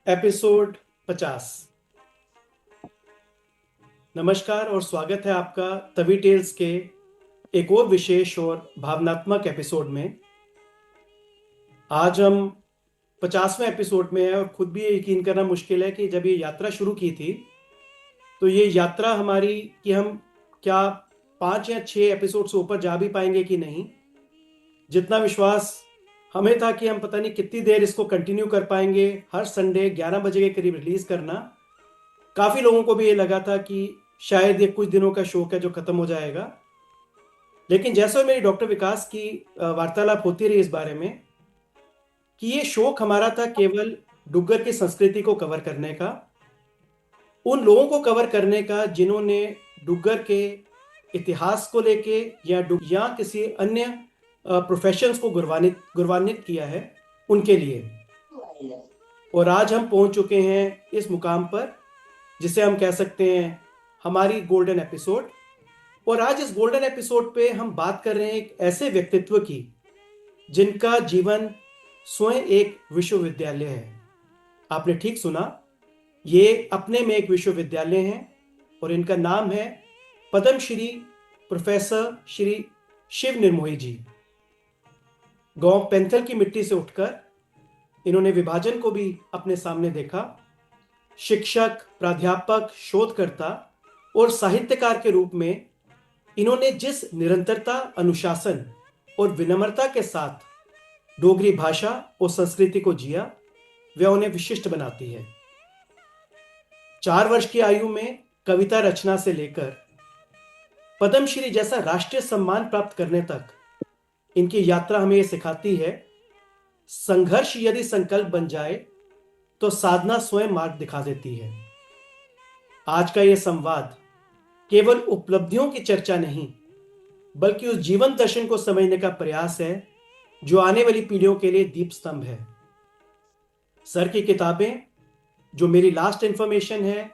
Episode 50। नमस्कार और स्वागत है आपका तवी टेल्स के एक और विशेष और भावनात्मक एपिसोड में। आज हम 50वें एपिसोड में हैं और खुद भी ये यकीन करना मुश्किल है कि जब ये यात्रा शुरू की थी तो ये यात्रा हमारी कि हम क्या 5 या 6 एपिसोड से ऊपर जा भी पाएंगे कि नहीं। जितना विश्वास हमें था कि हम पता नहीं कितनी देर इसको कंटिन्यू कर पाएंगे, हर संडे 11 बजे के करीब रिलीज करना। काफी लोगों को भी ये लगा था कि शायद ये कुछ दिनों का शौक है जो खत्म हो जाएगा। लेकिन जैसे मेरी डॉक्टर विकास की वार्तालाप होती रही इस बारे में कि ये शौक हमारा था केवल डुग्गर की संस्कृति को कवर करने का, उन लोगों को कवर करने का जिन्होंने डुग्गर के इतिहास को लेके या किसी अन्य प्रोफेशंस को गौरवान्वित किया है, उनके लिए। और आज हम पहुंच चुके हैं इस मुकाम पर जिसे हम कह सकते हैं हमारी गोल्डन एपिसोड। और आज इस गोल्डन एपिसोड पे हम बात कर रहे हैं एक ऐसे व्यक्तित्व की जिनका जीवन स्वयं एक विश्वविद्यालय है। आपने ठीक सुना, ये अपने में एक विश्वविद्यालय है और इनका नाम है पद्मश्री प्रोफेसर श्री शिव निर्मोही जी। गांव पैंथल की मिट्टी से उठकर इन्होंने विभाजन को भी अपने सामने देखा। शिक्षक, प्राध्यापक, शोधकर्ता और साहित्यकार के रूप में इन्होंने जिस निरंतरता, अनुशासन और विनम्रता के साथ डोगरी भाषा और संस्कृति को जिया, वह उन्हें विशिष्ट बनाती है। 4 वर्ष की आयु में कविता रचना से लेकर पद्मश्री जैसा राष्ट्रीय सम्मान प्राप्त करने तक इनकी यात्रा हमें यह सिखाती है, संघर्ष यदि संकल्प बन जाए तो साधना स्वयं मार्ग दिखा देती है। आज का यह संवाद केवल उपलब्धियों की चर्चा नहीं, बल्कि उस जीवन दर्शन को समझने का प्रयास है जो आने वाली पीढ़ियों के लिए दीप स्तंभ है। सर की किताबें, जो मेरी लास्ट इंफॉर्मेशन है,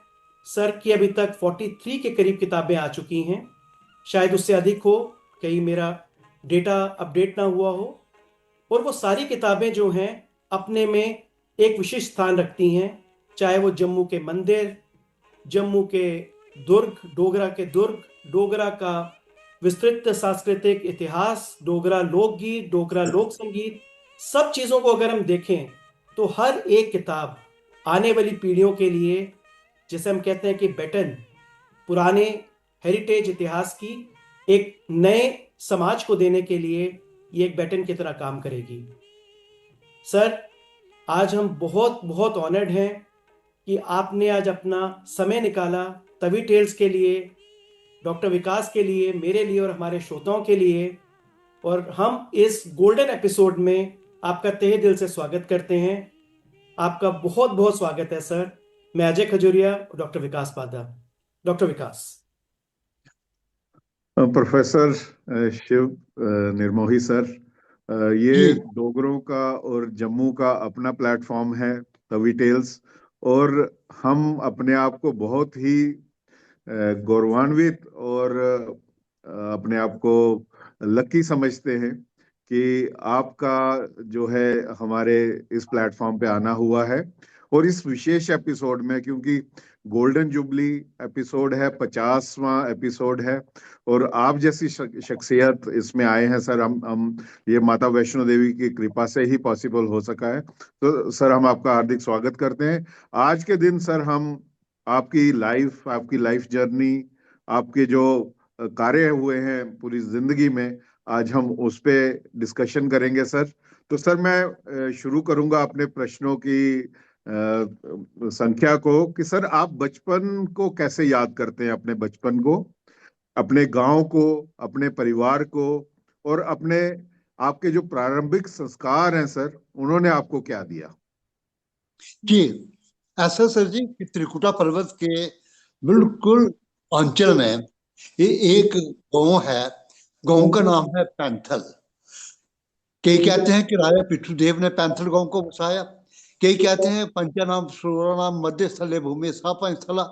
सर की अभी तक 43 के करीब किताबें आ चुकी हैं, शायद उससे अधिक हो, कहीं मेरा डेटा अपडेट ना हुआ हो। और वो सारी किताबें जो हैं अपने में एक विशिष्ट स्थान रखती हैं, चाहे वो जम्मू के मंदिर, जम्मू के दुर्ग, डोगरा के दुर्ग, डोगरा का विस्तृत सांस्कृतिक इतिहास, डोगरा लोकगीत, डोगरा लोक संगीत, सब चीजों को अगर हम देखें तो हर एक किताब आने वाली पीढ़ियों के लिए, जिसे हम कहते हैं कि बैटन, पुराने हेरिटेज इतिहास की एक नए समाज को देने के लिए ये एक बैटन की तरह काम करेगी। सर, आज हम बहुत बहुत ऑनर्ड हैं कि आपने आज अपना समय निकाला तवी टेल्स के लिए, डॉक्टर विकास के लिए, मेरे लिए और हमारे श्रोताओं के लिए। और हम इस गोल्डन एपिसोड में आपका तहे दिल से स्वागत करते हैं। आपका बहुत बहुत स्वागत है सर। मैं अजय खजूरिया और डॉक्टर विकास पादा। डॉक्टर विकास। प्रोफेसर शिव निर्मोही सर, ये जी डोगरों का और जम्मू का अपना प्लेटफॉर्म है तवी टेल्स, और हम अपने आप को बहुत ही गौरवान्वित और अपने आप को लकी समझते हैं कि आपका जो है हमारे इस प्लेटफॉर्म पे आना हुआ है। और इस विशेष एपिसोड में, क्योंकि गोल्डन जुबली एपिसोड है, 50वां एपिसोड है, और आप जैसी शख्सियत इसमें आए हैं सर, हम ये माता वैष्णो देवी की कृपा से ही पॉसिबल हो सका है। तो सर, हम आपका हार्दिक स्वागत करते हैं। आज के दिन सर हम आपकी लाइफ जर्नी, आपके जो कार्य हुए हैं पूरी जिंदगी में, आज हम उस पे डिस्कशन करेंगे सर। तो सर, मैं शुरू करूंगा अपने प्रश्नों की संख्या को कि सर, आप बचपन को कैसे याद करते हैं, अपने बचपन को, अपने गांव को, अपने परिवार को, और अपने आपके जो प्रारंभिक संस्कार हैं सर, उन्होंने आपको क्या दिया? जी ऐसा सर जी कि त्रिकुटा पर्वत के बिल्कुल अंचल में ये एक गांव है। गांव का नाम है पैंथल। कई कहते हैं कि राजा पिट्ठूदेव ने पैंथल गांव को बसाया। कई कहते हैं पंचानाम सरोवरानाम मध्य स्थले भूमि सा पंचस्थला,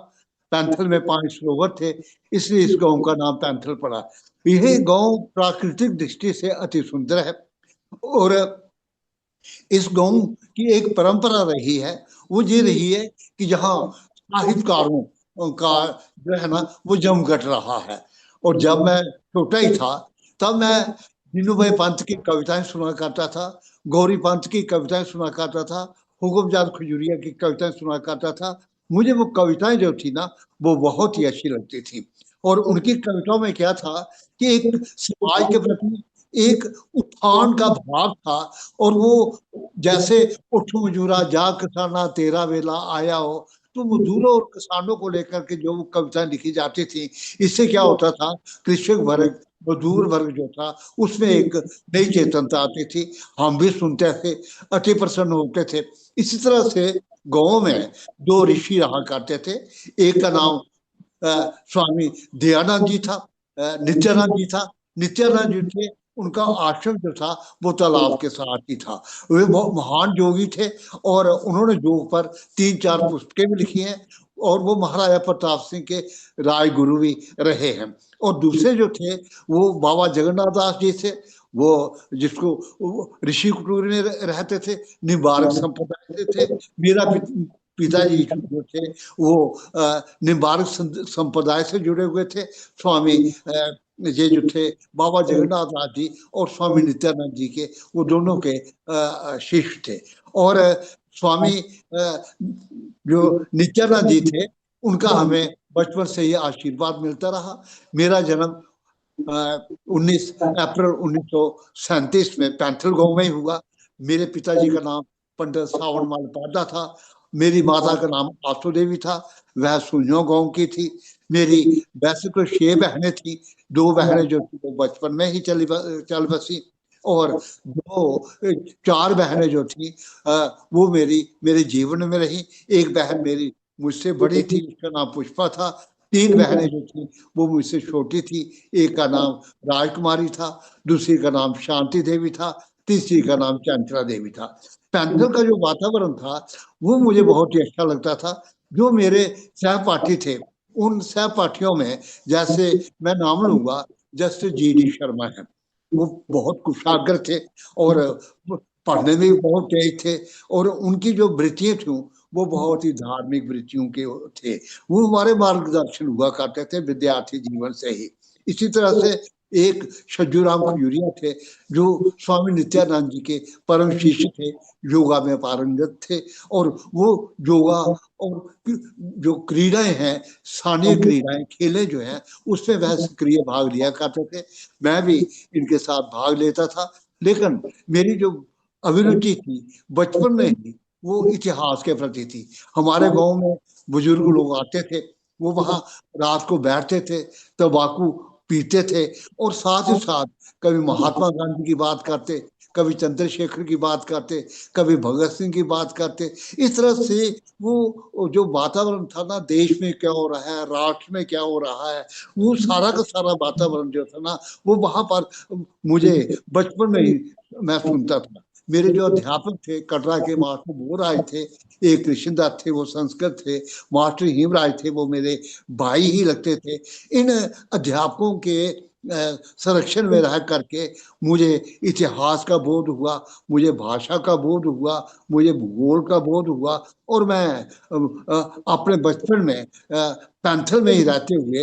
पैंथल में 5 सरोवर थे, इसलिए इस गांव का नाम पैंथल पड़ा। यह गांव प्राकृतिक दृष्टि से अति सुंदर है और इस गांव की एक परंपरा रही है, वो ये रही है कि जहाँ साहित्यकारों का जो है ना वो जमघट रहा है। और जब मैं छोटा ही था तब मैं दीनू भाई पंत की कविताएं सुना करता था, गौरी पंत की कविताएं सुना करता था, हुकुमजाद खजूरिया की कविताएं सुना करता था। मुझे वो कविताएं जो थी ना वो बहुत ही अच्छी लगती थी। और उनकी कविताओं में क्या था कि एक समाज के प्रति एक उत्थान का भाव था। और वो जैसे उठ मजूरा जा किसाना तेरा वेला आया हो, तो मजदूरों और किसानों को लेकर के जो कविताएं लिखी जाती थी, इससे क्या होता था, कृषक वर्ग मजदूर वर्ग जो था उसमें एक नई चेतनता आती थी। हम भी सुनते थे, अति प्रसन्न होते थे। इसी तरह से गांव में दो ऋषि रहा करते थे। एक का नाम स्वामी दयानंद जी था, नित्यानंद जी था। नित्यानंद जी थे, उनका आश्रम जो था वो तालाब के साथ ही था। वे बहुत महान योगी थे और उन्होंने योग पर 3-4 पुस्तकें भी लिखी हैं। और वो महाराजा प्रताप सिंह के राय गुरु भी रहे हैं। और दूसरे जो थे वो बाबा जगन्नाथ दास जी थे, वो जिसको ऋषि कुटीर में रहते थे, निम्बार्क संप्रदाय से थे। मेरा पिताजी जो थे वो निम्बार्क संप्रदाय से जुड़े हुए थे। स्वामी ये जो थे बाबा जगन्नाथ दास जी और स्वामी नित्यानंद जी के, वो दोनों के शिष्य थे। और स्वामी जो नित्यानंद जी थे उनका हमें बचपन से ही आशीर्वाद मिलता रहा। मेरा जन्म 19 अप्रैल 1937 में पैंथल गांव में ही हुआ। मेरे पिताजी का नाम पंडित सावन माल पादा था। मेरी माता का नाम आसू देवी था, वह सुनियो गांव की थी। मेरी वैसे तो 6 बहनें थी, 2 बहनें जो थी वो बचपन में ही चल बसी। और 4 बहनें जो थी वो मेरे जीवन में रही। एक बहन मेरी मुझसे बड़ी थी, उसका नाम पुष्पा था। 3 बहनें जो थी वो मुझसे छोटी थी। एक का नाम राजकुमारी था, दूसरी का नाम शांति देवी था, तीसरी का नाम चंचला देवी था। पैंथल का जो वातावरण था वो मुझे बहुत ही अच्छा लगता था। जो मेरे सहपाठी थे, उन सहपाठियों में जैसे मैं नाम लूंगा, जैसे GD शर्मा है, वो बहुत कुशाग्र थे और पढ़ने में भी बहुत तेज थे। और उनकी जो वृत्तियां थी वो बहुत ही धार्मिक वृत्तियों के थे। वो हमारे मार्गदर्शन हुआ करते थे विद्यार्थी जीवन से ही। इसी तरह से एक छज्जूराम खजूरिया थे जो स्वामी नित्यानंद जी के परम शिष्य थे, योगा में पारंगत थे। और वो योगा और जो क्रीडाएं हैं, स्थानीय क्रीडाएं, खेले जो हैं, उसमें वह सक्रिय भाग लिया करते थे। मैं भी इनके साथ भाग लेता था। लेकिन मेरी जो अभिरुचि थी बचपन में ही वो इतिहास के प्रति थी। हमारे गांव में बुजुर्ग लोग आते थे, वो वहां रात को बैठते थे, तंबाकू पीते थे और साथ ही साथ कभी महात्मा गांधी की बात करते, कभी चंद्रशेखर की बात करते, कभी भगत सिंह की बात करते। इस तरह से वो जो वातावरण था ना, देश में क्या हो रहा है, राष्ट्र में क्या हो रहा है, वो सारा का सारा वातावरण जो था ना वो वहां पर मुझे बचपन में ही मैं सुनता था। मेरे जो अध्यापक थे कटरा के मास्टर भोराज थे, एक कृष्णदास थे वो संस्कृत थे, मास्टर हिमराज थे वो मेरे भाई ही लगते थे। इन अध्यापकों के संरक्षण में रह करके मुझे इतिहास का बोध हुआ, मुझे भाषा का बोध हुआ, मुझे भूगोल का बोध हुआ। और मैं अपने बचपन में पैंथल में ही रहते हुए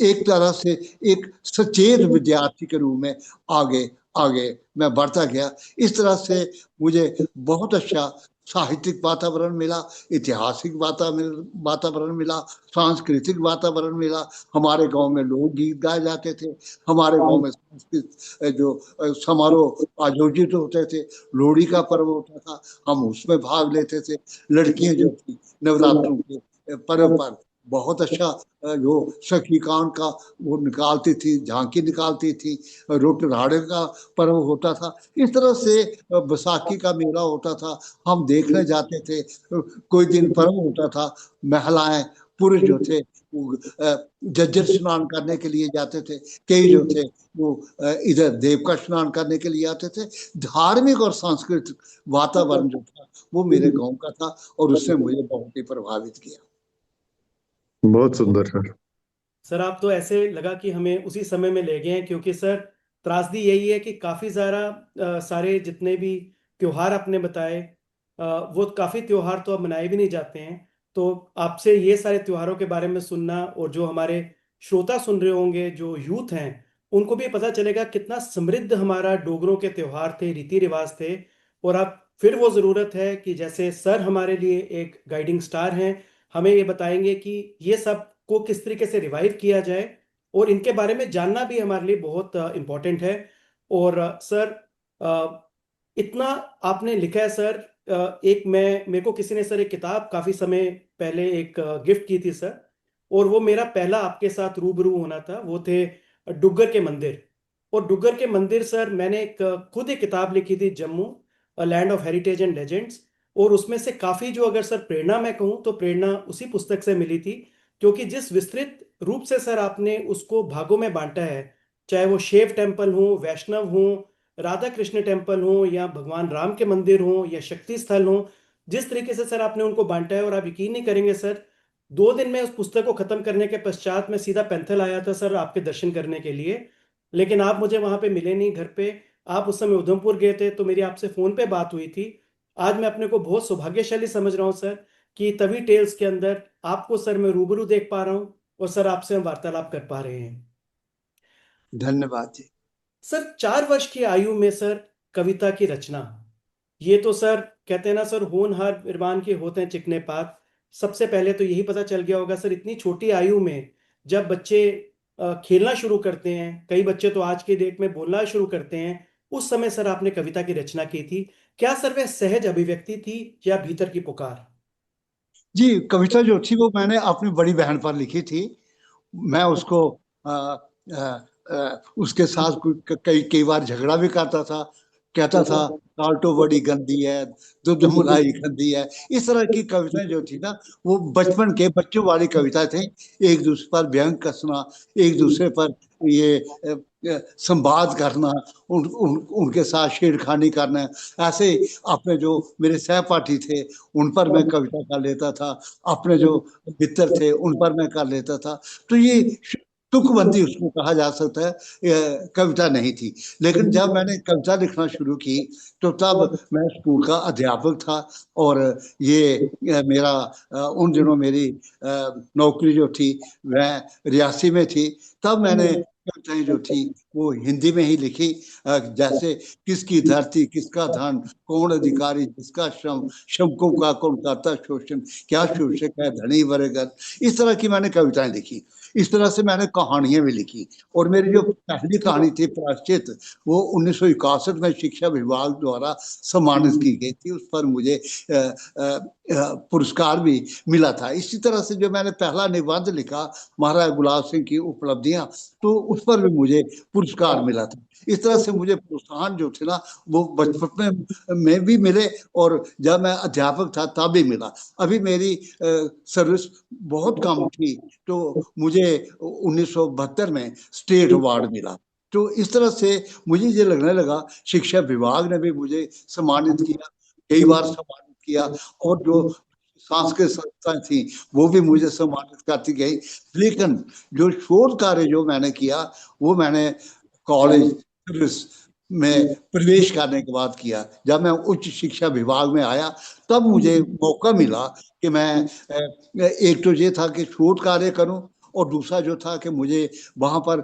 एक तरह से एक सचेत विद्यार्थी के रूप में आगे आगे मैं बढ़ता गया। इस तरह से मुझे बहुत अच्छा साहित्यिक वातावरण मिला, ऐतिहासिक वातावरण मिला, सांस्कृतिक वातावरण मिला। हमारे गांव में लोकगीत गाए जाते थे, हमारे गांव में सांस्कृतिक जो समारोह आयोजित होते थे, लोहड़ी का पर्व होता था, हम उसमें भाग लेते थे। लड़कियां जो थी नवरात्रों के पर्व पर बहुत अच्छा जो सखी कांड का वो निकालती थी, झांकी निकालती थी, रोट राड़े का पर्व होता था। इस तरह से बैसाखी का मेला होता था, हम देखने जाते थे। कोई दिन पर्व होता था, महिलाएं पुरुष जो थे वो जज्जर स्नान करने के लिए जाते थे, कई जो थे वो इधर देव का स्नान करने के लिए आते थे। धार्मिक और सांस्कृतिक वातावरण जो था वो मेरे गांव का था और उसने मुझे बहुत ही प्रभावित किया। बहुत सुंदर सर। सर आप तो ऐसे लगा कि हमें उसी समय में ले गए हैं, क्योंकि सर त्रासदी यही है कि काफी सारे जितने भी त्योहार आपने बताए, वो काफ़ी त्योहार तो अब मनाए भी नहीं जाते हैं। तो आपसे ये सारे त्योहारों के बारे में सुनना, और जो हमारे श्रोता सुन रहे होंगे जो यूथ हैं, उनको भी पता चलेगा कितना समृद्ध हमारा डोगरों के त्योहार थे, रीति रिवाज थे। और अब फिर वो ज़रूरत है कि जैसे सर हमारे लिए एक गाइडिंग स्टार हैं, हमें ये बताएंगे कि ये सब को किस तरीके से रिवाइव किया जाए, और इनके बारे में जानना भी हमारे लिए बहुत इम्पोर्टेंट है। और सर, इतना आपने लिखा है सर। एक मेरे को किसी ने सर एक किताब काफ़ी समय पहले एक गिफ्ट की थी सर, और वो मेरा पहला आपके साथ रूबरू होना था। वो थे डुग्गर के मंदिर। और डुग्गर के मंदिर सर, मैंने खुद एक किताब लिखी थी, Jammu a land of heritage and legends. और उसमें से काफ़ी जो अगर सर प्रेरणा मैं कहूँ तो प्रेरणा उसी पुस्तक से मिली थी। क्योंकि जिस विस्तृत रूप से सर आपने उसको भागों में बांटा है, चाहे वो शिव टेम्पल हो, वैष्णव हो, राधा कृष्ण टेम्पल हो, या भगवान राम के मंदिर हो, या शक्ति स्थल हो, जिस तरीके से सर आपने उनको बांटा है, और आप यकीन नहीं करेंगे सर, 2 दिन में उस पुस्तक को खत्म करने के पश्चात मैं सीधा पैंथल आया था सर आपके दर्शन करने के लिए। लेकिन आप मुझे वहां पे मिले नहीं घर पे। आप उस समय उधमपुर गए थे, तो मेरी आपसे फोन पे बात हुई थी। आज मैं अपने को बहुत सौभाग्यशाली समझ रहा हूँ सर, कि तभी टेल्स के अंदर आपको सर मैं रूबरू देख पा रहा हूँ, और सर आपसे हम वार्तालाप कर पा रहे हैं। धन्यवाद जी। सर, 4 वर्ष की आयु में सर कविता की रचना, ये तो सर कहते हैं ना सर, होनहार विद्वान के होते हैं चिकने पात। सबसे पहले तो यही पता चल गया होगा सर, इतनी छोटी आयु में जब बच्चे खेलना शुरू करते हैं, कई बच्चे तो आज की डेट में बोलना शुरू करते हैं, उस समय सर आपने कविता की रचना की थी। क्या सर वह सहज अभिव्यक्ति थी, या भीतर की पुकार? जी, कविता जो थी वो मैंने अपनी बड़ी बहन पर लिखी थी। मैं उसको आ, आ, उसके साथ कई कई बार झगड़ा भी करता था। कहता था काल्टो बड़ी गंदी है, दूध मलाई गंदी है। इस तरह की कविताएं जो थी ना, वो बचपन के बच्चों वाली कविताएं थी। एक दूसरे पर व्यंग कसना, एक दूसरे पर ये संवाद करना, उनके साथ छेड़खानी करना। ऐसे अपने जो मेरे सहपाठी थे उन पर मैं कविता कर लेता था, अपने जो मित्र थे उन पर मैं कर लेता था। तो ये तुकबंदी उसको कहा जा सकता है, कविता नहीं थी। लेकिन जब मैंने कविता लिखना शुरू की तो तब मैं स्कूल का अध्यापक था, और ये मेरा उन दिनों मेरी नौकरी जो थी वह रियासी में थी। तब मैंने कविताएं जो थी वो हिंदी में ही लिखी। जैसे किसकी धरती किसका धन, कौन अधिकारी जिसका श्रम, श्रमिकों का कौन करता शोषण, क्या शोषक है धनी वर्ग। इस तरह की मैंने कविताएं लिखी। इस तरह से मैंने कहानियां भी लिखी। और मेरी जो पहली कहानी थी प्रायश्चित, वो 1961 में शिक्षा विभाग द्वारा सम्मानित की गई थी। उस पर मुझे पुरस्कार भी मिला था। इसी तरह से जो मैंने पहला निबंध लिखा, महाराजा गुलाब सिंह की उपलब्धियां, तो उस पर भी मुझे पुरस्कार मिला था। इस तरह से मुझे प्रोत्साहन जो थे ना, वो बचपन में भी मिले, और जब मैं अध्यापक था तब भी मिला। अभी मेरी सर्विस बहुत कम थी, तो मुझे 1972 में स्टेट अवार्ड मिला। तो इस तरह से मुझे ये लगने लगा, शिक्षा विभाग ने भी मुझे सम्मानित किया, कई बार सम्मानित किया, और जो सांस्कृतिक संस्थाएं थी वो भी मुझे सम्मानित करती गई। लेकिन जो शोध कार्य जो मैंने किया, वो मैंने कॉलेज में प्रवेश करने के बाद किया। जब मैं उच्च शिक्षा विभाग में आया तब मुझे मौका मिला कि मैं एक तो ये था कि शोध कार्य करूं, और दूसरा जो था कि मुझे वहां पर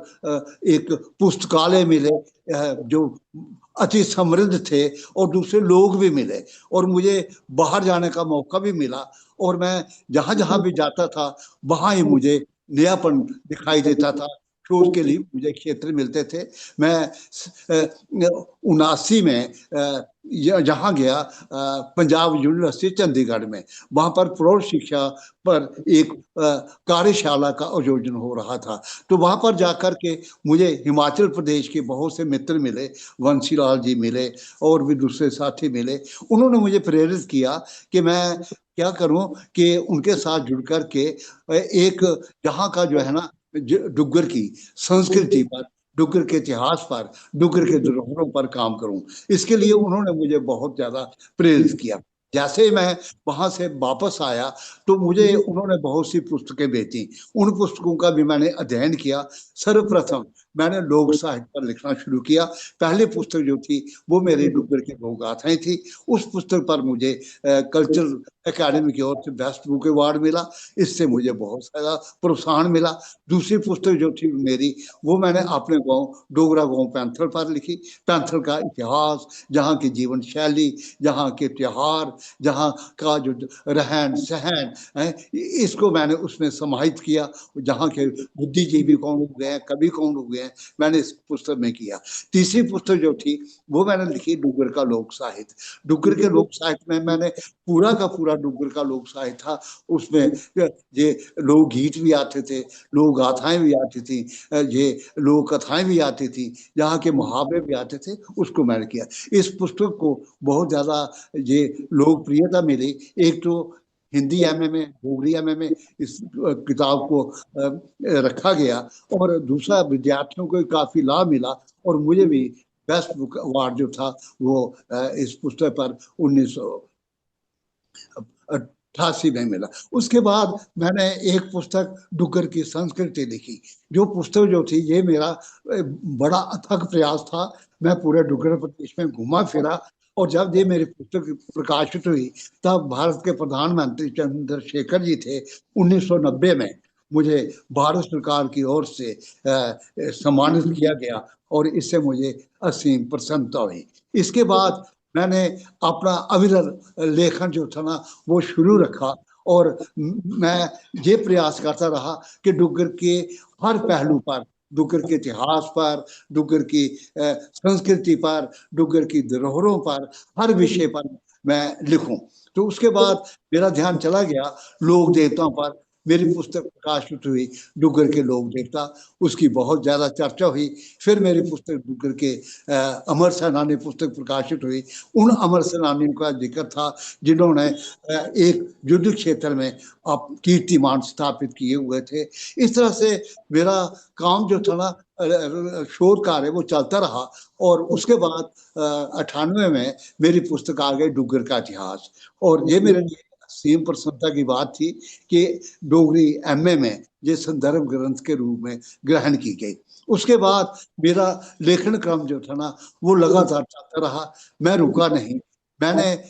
एक पुस्तकालय मिले जो अति समृद्ध थे, और दूसरे लोग भी मिले, और मुझे बाहर जाने का मौका भी मिला। और मैं जहां जहां भी जाता था वहां ही मुझे नयापन दिखाई देता था। शोध के लिए मुझे क्षेत्र मिलते थे। मैं 79 में जहाँ गया, पंजाब यूनिवर्सिटी चंडीगढ़ में, वहां पर प्रौढ़ शिक्षा पर एक कार्यशाला का आयोजन हो रहा था। तो वहां पर जाकर के मुझे हिमाचल प्रदेश के बहुत से मित्र मिले, वंशीलाल जी मिले, और भी दूसरे साथी मिले। उन्होंने मुझे प्रेरित किया कि मैं क्या करूं कि उनके साथ जुड़ कर के एक जहाँ का जो है ना, डुग्गर की संस्कृति पर, डुग्गर के इतिहास पर, डुग्गर के धरोहरों पर काम करूं। इसके लिए उन्होंने मुझे बहुत ज्यादा प्रेरित किया। जैसे ही मैं वहां से वापस आया तो मुझे उन्होंने बहुत सी पुस्तकें बेची। उन पुस्तकों का भी मैंने अध्ययन किया। सर्वप्रथम मैंने लोक साहित्य पर लिखना शुरू किया। पहली पुस्तक जो थी वो मेरी डुग्गर की लोक गाथाएं थी। उस पुस्तक पर मुझे कल्चरल एकेडमी की ओर से बेस्ट बुक अवार्ड मिला। इससे मुझे बहुत सारा प्रोत्साहन मिला। दूसरी पुस्तक जो थी मेरी, वो मैंने अपने गांव डोगरा गांव पैंथल पर लिखी। पैंथल का इतिहास, जहाँ की जीवन शैली, जहाँ के त्योहार, जहाँ का जो रहन सहन है, इसको मैंने उसमें समाहित किया। जहाँ के बुद्धिजीवी कौन हुए हैं, कवि कौन हुए हैं, मैंने इस पुस्तक में किया। तीसरी पुस्तक जो थी वो मैंने लिखी डुग्गर का लोक साहित्य। डुग्गर के लोक साहित्य में मैंने पूरा का पूरा डुग्गर का लोक साहित्य था। उसमें ये लोक गीत भी आते थे, लोक गाथाएं भी आती थी, ये लोक कथाएं भी आती थी, यहाँ के मुहावरे भी आते थे, उसको मैंने किया। इस पुस्तक को बहुत ज्यादा ये लोकप्रियता मिली। एक तो हिंदी एमए में, डोगरी एमए में इस किताब को रखा गया, और दूसरा विद्यार्थियों को काफी लाभ मिला, और मुझे भी बेस्ट बुक अवार्ड जो था वो इस पुस्तक पर 1988 में मिला। उसके बाद मैंने एक पुस्तक डुग्गर की संस्कृति लिखी। जो पुस्तक जो थी, ये मेरा बड़ा अथक प्रयास था। मैं पूरे डुग्गर प्रदेश में घुमा फिरा, और जब ये मेरी पुस्तक प्रकाशित हुई तब भारत के प्रधानमंत्री चंद्रशेखर जी थे। 1990 में मुझे भारत सरकार की ओर से सम्मानित किया गया, और इससे मुझे असीम प्रसन्नता हुई। इसके बाद मैंने अपना अविरल लेखन जो था ना वो शुरू रखा, और मैं ये प्रयास करता रहा कि डुग्गर के हर पहलू पर, डुग्गर के इतिहास पर, डुग्गर की संस्कृति पर, डुग्गर की धरोहरों पर, हर विषय पर मैं लिखूं। तो उसके बाद मेरा ध्यान चला गया लोक देवताओं पर। मेरी पुस्तक प्रकाशित हुई डुग्गर के लोक देवता, उसकी बहुत ज्यादा चर्चा हुई। फिर मेरी पुस्तक डुग्गर के अमर सेनानी पुस्तक प्रकाशित हुई। उन अमर सेनानियों का जिक्र था जिन्होंने एक युद्ध क्षेत्र में कीर्तिमान स्थापित किए हुए थे। इस तरह से मेरा काम जो था ना, शोध कार्य, वो चलता रहा। और उसके बाद 98 में मेरी पुस्तक आ गई डुग्गर का इतिहास, और ये मेरे लिए सीम प्रसन्नता की बात थी कि डोगरी एमए में ये संदर्भ ग्रंथ के रूप में ग्रहण की गई। उसके बाद मेरा लेखन क्रम जो था ना वो लगातार चलता रहा, मैं रुका नहीं। मैंने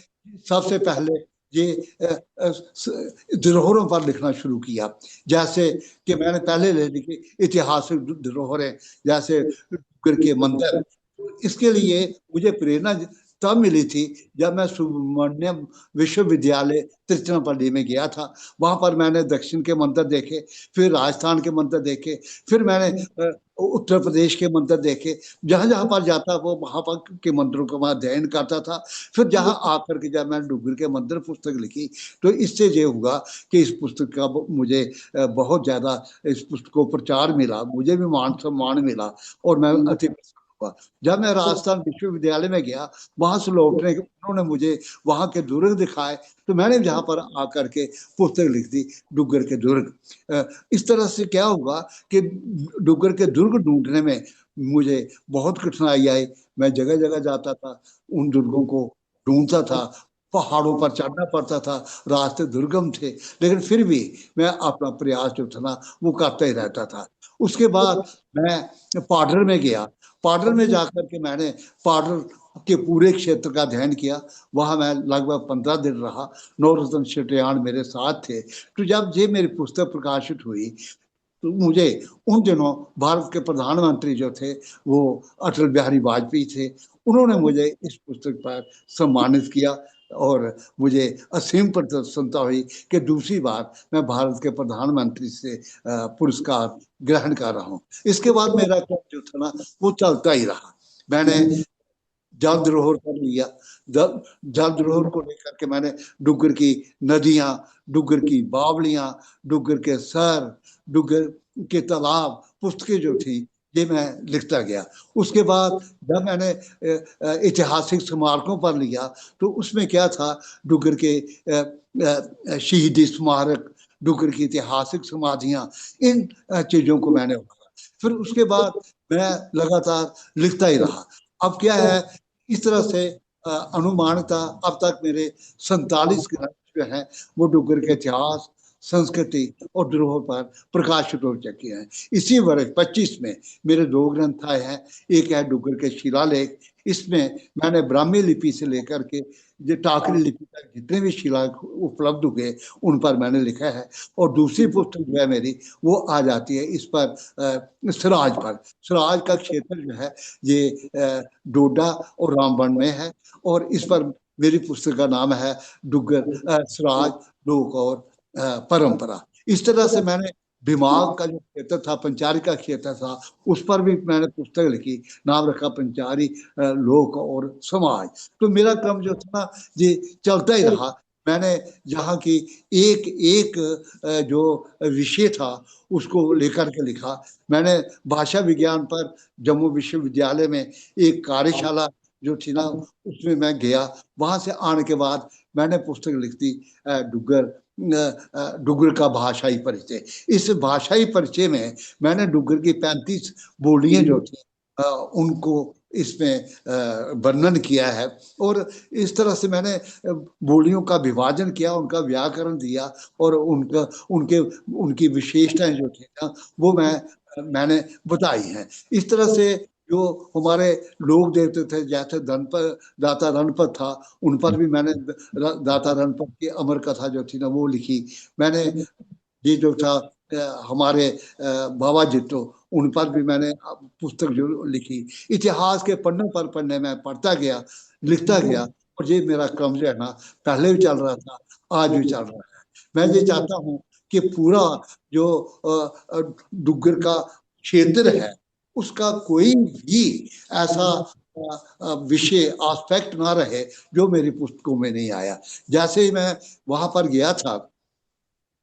सबसे पहले ये धरोहरों पर लिखना शुरू किया। जैसे कि मैंने पहले ले लिखी ऐतिहासिक धरोहरें, जैसे डुग्गर के मंदिर। इसके लिए मुझे प्रेरणा तब मिली थी जब मैं सुब्रमण्यम विश्वविद्यालय तिरुचिरापल्ली में गया था। वहां पर मैंने दक्षिण के मंदिर देखे, फिर राजस्थान के मंदिर देखे, फिर मैंने उत्तर प्रदेश के मंदिर देखे। जहां जहां पर जाता वो वहां पर के मंदिरों का अध्ययन करता था। फिर जहां आकर के जब मैंने डुग्गर के मंदिर पुस्तक लिखी, तो इससे ये हुआ कि इस पुस्तक का मुझे बहुत ज्यादा इस पुस्तक को प्रचार मिला, मुझे भी मान सम्मान मिला, और मैं अति जब मैं राजस्थान विश्वविद्यालय में गया, वहां से लौटने के उन्होंने मुझे वहां के दुर्ग दिखाए, तो मैंने जहां पर आकर के पुस्तक लिख दी डुग्गर के दुर्ग। इस तरह से क्या हुआ कि डुग्गर के दुर्ग ढूंढने में मुझे बहुत कठिनाई आई। मैं जगह जगह जाता था, उन दुर्गों को ढूंढता था, पहाड़ों पर चढ़ना पड़ता था, रास्ते दुर्गम थे, लेकिन फिर भी मैं अपना प्रयास जो था ना वो करता ही रहता था। उसके बाद मैं पाडर में गया। पाडर में जाकर के मैंने पाडर के पूरे क्षेत्र का अध्ययन किया। वहां मैं लगभग 15 दिन रहा। नौरतन शटियान मेरे साथ थे। तो जब ये मेरी पुस्तक प्रकाशित हुई, तो मुझे उन दिनों भारत के प्रधानमंत्री जो थे वो अटल बिहारी वाजपेयी थे। उन्होंने मुझे इस पुस्तक पर सम्मानित किया, और मुझे असीम प्रसन्नता हुई कि दूसरी बार मैं भारत के प्रधानमंत्री से पुरस्कार ग्रहण कर रहा हूँ। इसके बाद मेरा काम जो था ना वो चलता ही रहा। मैंने जल धरोहर कर लिया। जल धरोहर को लेकर के मैंने डुग्गर की नदियां, डुग्गर की बावलियां, डुग्गर के सर, डुग्गर के तालाब, पुस्तकें जो थी ये मैं लिखता गया। उसके बाद जब मैंने ऐतिहासिक स्मारकों पर लिया, तो उसमें क्या था, डुग्गर के शहीदी स्मारक, डुग्गर की ऐतिहासिक समाधियां, इन चीजों को मैंने उठाया। फिर उसके बाद मैं लगातार लिखता ही रहा। अब क्या है, इस तरह से अनुमानता अब तक मेरे 47 ग्रंथ जो हैं वो डुग्गर के इतिहास, संस्कृति और धरोहर पर प्रकाश रोचक किए हैं। इसी वर्ष 25 में मेरे 2 ग्रंथ आए हैं। एक है डुग्गर के शिलालेख, इसमें मैंने ब्राह्मी लिपि से लेकर के जो टाकरी लिपि तक जितने भी शिलालेख उपलब्ध हुए उन पर मैंने लिखा है। और दूसरी पुस्तक जो है मेरी वो आ जाती है इस पर सिराज पर। सिराज का क्षेत्र जो है ये डोडा और रामबन में है, और इस पर मेरी पुस्तक का नाम है डुग्गर सिराज लोक और परंपरा। इस तरह से मैंने दिमाग का जो क्षेत्र था, पंचारी का क्षेत्र था, उस पर भी मैंने पुस्तक लिखी, नाम रखा पंचारी लोक और समाज। तो मेरा क्रम जो था ना ये चलता ही रहा। मैंने यहाँ की एक एक जो विषय था उसको लेकर के लिखा। मैंने भाषा विज्ञान पर जम्मू विश्वविद्यालय में एक कार्यशाला जो थी ना उसमें मैं गया। वहां से आने के बाद मैंने पुस्तक लिख दी डुग्गर का भाषाई परिचय। इस भाषाई परिचय में मैंने डुग्गर की 35 बोलियां जो थी उनको इसमें वर्णन किया है। और इस तरह से मैंने बोलियों का विभाजन किया, उनका व्याकरण दिया, और उनकी विशेषताएं जो थी ना वो मैंने बताई हैं। इस तरह से जो हमारे लोग देवते थे, जैसे दाता रणपत था, उन पर भी मैंने दाता रणपत की अमर कथा जो थी ना वो लिखी। मैंने ये जो था हमारे बाबा जित्तो, उन पर भी मैंने पुस्तक जो लिखी। इतिहास के पन्ने पर पन्ने में पढ़ता गया, लिखता गया, और ये मेरा क्रम जो है ना पहले भी चल रहा था, आज भी चल रहा है। मैं ये चाहता हूँ कि पूरा जो डुग्गर का क्षेत्र है उसका कोई भी ऐसा विषय एस्पेक्ट ना रहे जो मेरी पुस्तकों में नहीं आया। जैसे ही मैं वहां पर गया था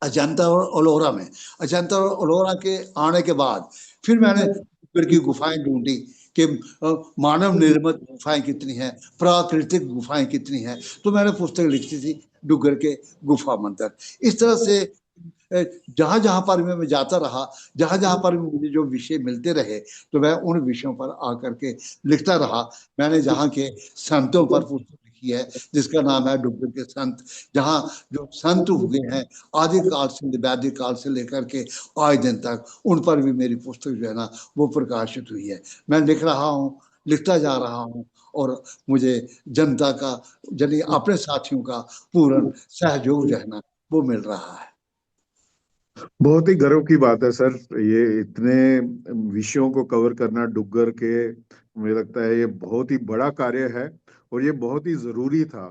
अजंता और अलोरा में, अजंता और अलोरा के आने के बाद फिर मैंने डुग्गर की गुफाएं ढूंढी कि मानव निर्मित गुफाएं कितनी हैं, प्राकृतिक गुफाएं कितनी हैं। तो मैंने पुस्तक लिखी थी डुग्गर के गुफा मंदिर। इस तरह से जहां जहां पर मैं जाता रहा, जहां जहां पर मुझे जो विषय मिलते रहे तो मैं उन विषयों पर आकर के लिखता रहा। मैंने जहां के संतों पर पुस्तक लिखी है जिसका नाम है डुग्गर के संत, जहां जो संत हुए हैं आदिकाल से, वैदिक काल से लेकर के आज दिन तक, उन पर भी मेरी पुस्तक जो है ना वो प्रकाशित हुई है। मैं लिख रहा हूँ, लिखता जा रहा हूँ, और मुझे जनता का, यानी अपने साथियों का पूर्ण सहयोग जो है ना वो मिल रहा है। बहुत ही गर्व की बात है सर, ये इतने विषयों को कवर करना डुग्गर के, मुझे लगता है ये बहुत ही बड़ा कार्य है और ये बहुत ही जरूरी था।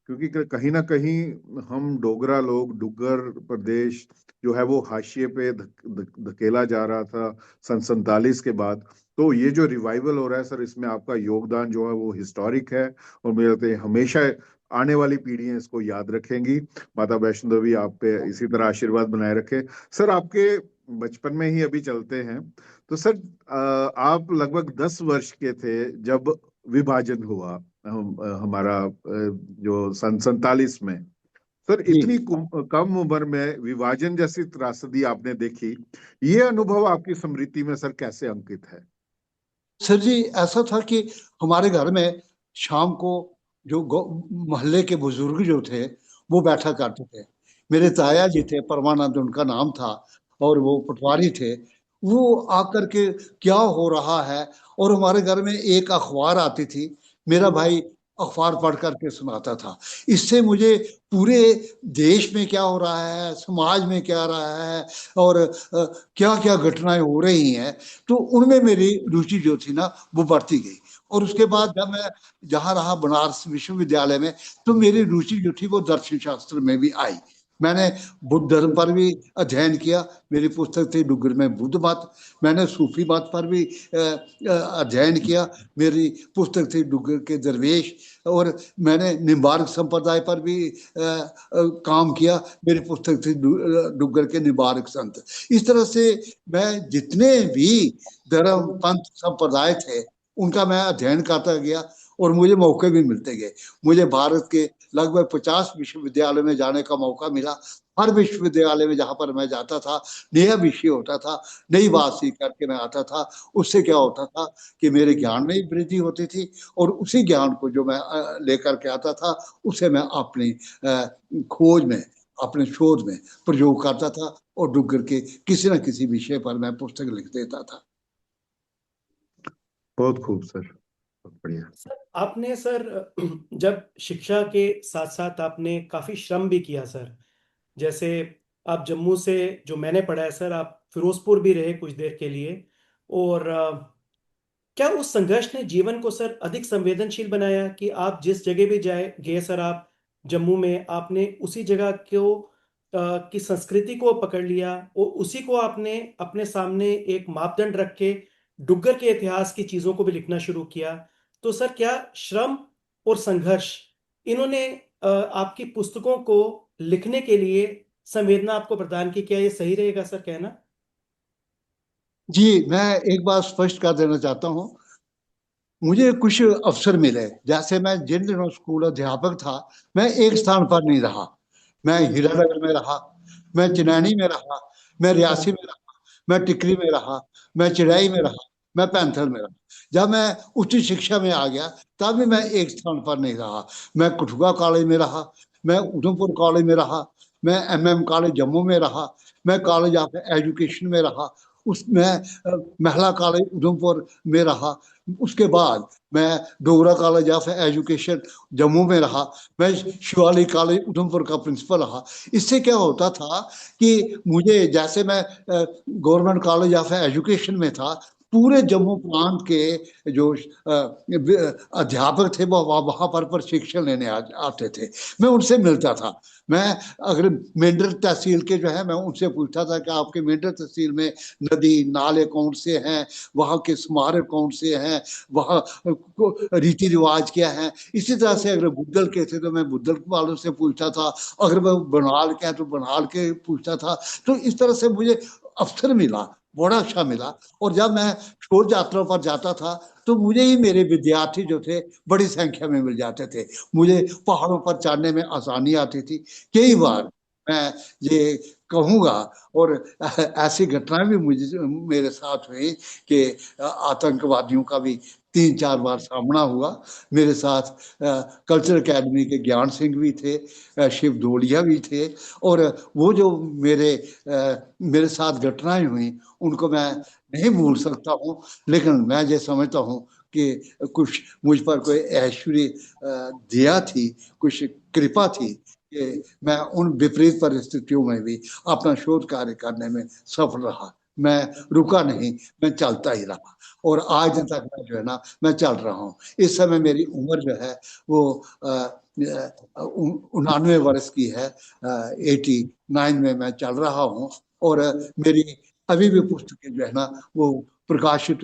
क्योंकि कहीं ना कहीं हम डोगरा लोग, डुग्गर प्रदेश जो है वो हाशिए पे धकेला जा रहा था सन 47 के बाद। तो ये जो रिवाइवल हो रहा है सर, इसमें आपका योगदान जो है वो हिस्टोरिक है, और मुझे लगता है हमेशा आने वाली पीढ़ियां इसको याद रखेंगी। माता वैष्णो देवी आप पे इसी तरह आशीर्वाद बनाए रखे। सर आपके बचपन में ही अभी चलते हैं, तो सर आप लगभग 10 वर्ष के थे जब विभाजन हुआ हमारा जो सन 47 में। सर इतनी कम उम्र में विभाजन जैसी त्रासदी आपने देखी, ये अनुभव आपकी स्मृति में सर कैसे अंकित है? सर जी ऐसा था कि हमारे घर में शाम को जो मोहल्ले के बुजुर्ग जो थे वो बैठा करते थे। मेरे ताया जी थे, परमानंद उनका नाम था, और वो पटवारी थे। वो आकर के क्या हो रहा है, और हमारे घर में एक अखबार आती थी, मेरा भाई अखबार पढ़ करके सुनाता था। इससे मुझे पूरे देश में क्या हो रहा है, समाज में क्या रहा है, और क्या क्या घटनाएं हो रही हैं, तो उनमें मेरी रुचि जो थी ना वो बढ़ती गई। और उसके बाद जब मैं जहाँ रहा बनारस विश्वविद्यालय में, तो मेरी रुचि जो थी वो दर्शन शास्त्र में भी आई। मैंने बुद्ध धर्म पर भी अध्ययन किया, मेरी पुस्तक थी डुग्गर में बुद्ध मत। मैंने सूफी मत पर भी अध्ययन किया, मेरी पुस्तक थी डुग्गर के दरवेश। और मैंने निम्बार्क संप्रदाय पर भी काम किया, मेरी पुस्तक थी डुग्गर के निम्बार्क संत। इस तरह से मैं जितने भी धर्म पंथ संप्रदाय थे उनका मैं अध्ययन करता गया, और मुझे मौके भी मिलते गए। मुझे भारत के लगभग 50 विश्वविद्यालय में जाने का मौका मिला। हर विश्वविद्यालय में जहां पर मैं जाता था नया विषय होता था, नई बात सीख करके मैं आता था। उससे क्या होता था कि मेरे ज्ञान में भी वृद्धि होती थी, और उसी ज्ञान को जो मैं लेकर के आता था उसे मैं अपनी खोज में, अपने शोध में प्रयोग करता था और डुग्गर के किसी न किसी विषय पर मैं पुस्तक लिख देता था। बहुत खूब सर, बहुत बढ़िया। सर आपने सर जब शिक्षा के साथ साथ आपने काफी श्रम भी किया सर। जैसे आप जम्मू से, जो मैंने पढ़ा है सर, आप फिरोजपुर भी रहे कुछ देर के लिए। और क्या उस संघर्ष ने जीवन को सर अधिक संवेदनशील बनाया कि आप जिस जगह भी जाए गए सर, आप जम्मू में आपने उसी जगह को की संस्कृति को पकड़ लिया और उसी को आपने अपने सामने एक मापदंड रख के डुग्गर के इतिहास की चीजों को भी लिखना शुरू किया। तो सर क्या श्रम और संघर्ष इन्होंने आपकी पुस्तकों को लिखने के लिए संवेदना आपको प्रदान की? क्या ये सही रहेगा सर कहना? जी, मैं एक बात स्पष्ट कर देना चाहता हूँ। मुझे कुछ अवसर मिले, जैसे मैं जिन दिनों स्कूल अध्यापक था, मैं एक स्थान पर नहीं रहा। मैं हीरानगर में रहा, मैं चिनैनी में रहा, मैं रियासी में रहा, मैं टिकरी में रहा, मैं चिड़ाई में रहा, मैं पैंथर में रहा। जब मैं उच्च शिक्षा में आ गया तब भी मैं एक स्थान पर नहीं रहा। मैं कठुआ कॉलेज में रहा, मैं उधमपुर कॉलेज में रहा, मैं MM कॉलेज जम्मू में रहा, मैं कॉलेज ऑफ एजुकेशन में रहा, उसमें महिला कॉलेज उधमपुर में रहा। उसके बाद मैं Dogra college of education Jammu में रहा, मैं शिवालिक कॉलेज उधमपुर का प्रिंसिपल रहा। इससे क्या होता था कि मुझे, जैसे मैं गवर्नमेंट कॉलेज ऑफ एजुकेशन में था, पूरे जम्मू प्रांत के जो अध्यापक थे वो वहां पर प्रशिक्षण लेने आते थे। मैं उनसे मिलता था। मैं अगर मेंढर तहसील के जो है, मैं उनसे पूछता था कि आपके मेंढर तहसील में नदी नाले कौन से हैं, वहाँ के स्मारक कौन से हैं, वहाँ रीति रिवाज क्या है। इसी तरह से अगर बुद्धल के थे तो मैं बुद्धल वालों से पूछता था, अगर मैं बनाल के हैं तो बनाल के पूछता था। तो इस तरह से मुझे अवसर मिला, बड़ा अच्छा मिला। और जब मैं शोध यात्रा पर जाता था तो मुझे ही मेरे विद्यार्थी जो थे बड़ी संख्या में मिल जाते थे। मुझे पहाड़ों पर चढ़ने में आसानी आती थी। कई बार मैं ये कहूँगा, और ऐसी घटनाएं भी मुझे मेरे साथ हुई कि आतंकवादियों का भी 3-4 बार सामना हुआ। मेरे साथ कल्चरल अकेडमी के ज्ञान सिंह भी थे, शिव धोलिया भी थे। और वो जो मेरे साथ घटनाएं हुई उनको मैं नहीं भूल सकता हूँ। लेकिन मैं ये समझता हूँ कि कुछ मुझ पर कोई ऐश्वर्य दया थी, कुछ कृपा थी कि मैं उन विपरीत परिस्थितियों में भी अपना शोध कार्य करने में सफल रहा। मैं रुका नहीं, मैं चलता ही रहा। और आज दिन तक मैं जो है ना, मैं चल रहा हूँ। इस समय मेरी उम्र जो है वो 99 वर्ष की है। 89 में मैं चल रहा हूँ। और मेरी अभी भी पुस्तकें जो है ना वो प्रकाशित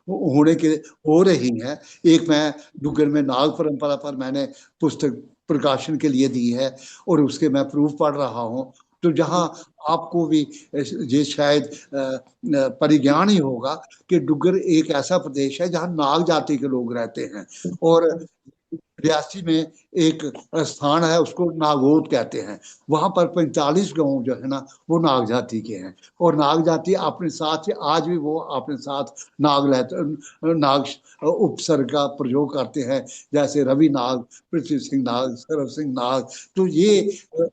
होने के हो रही हैं। एक मैं डुग्गर में नाग परंपरा पर मैंने पुस्तक प्रकाशन के लिए दी है और उसके मैं प्रूफ पढ़ रहा हूँ। तो जहाँ आपको भी ये शायद परिज्ञान ही होगा कि डुग्गर एक ऐसा प्रदेश है जहाँ नाग जाति के लोग रहते हैं। और रियासी में एक स्थान है, उसको नागोद कहते हैं। वहां पर 45 गांव जो है ना वो नाग जाति के हैं। और नाग जाति अपने साथ, आज भी वो अपने साथ नाग उपसर्ग का प्रयोग करते हैं, जैसे रवि नाग, पृथ्वी सिंह नाग, सरव सिंह नाग। तो ये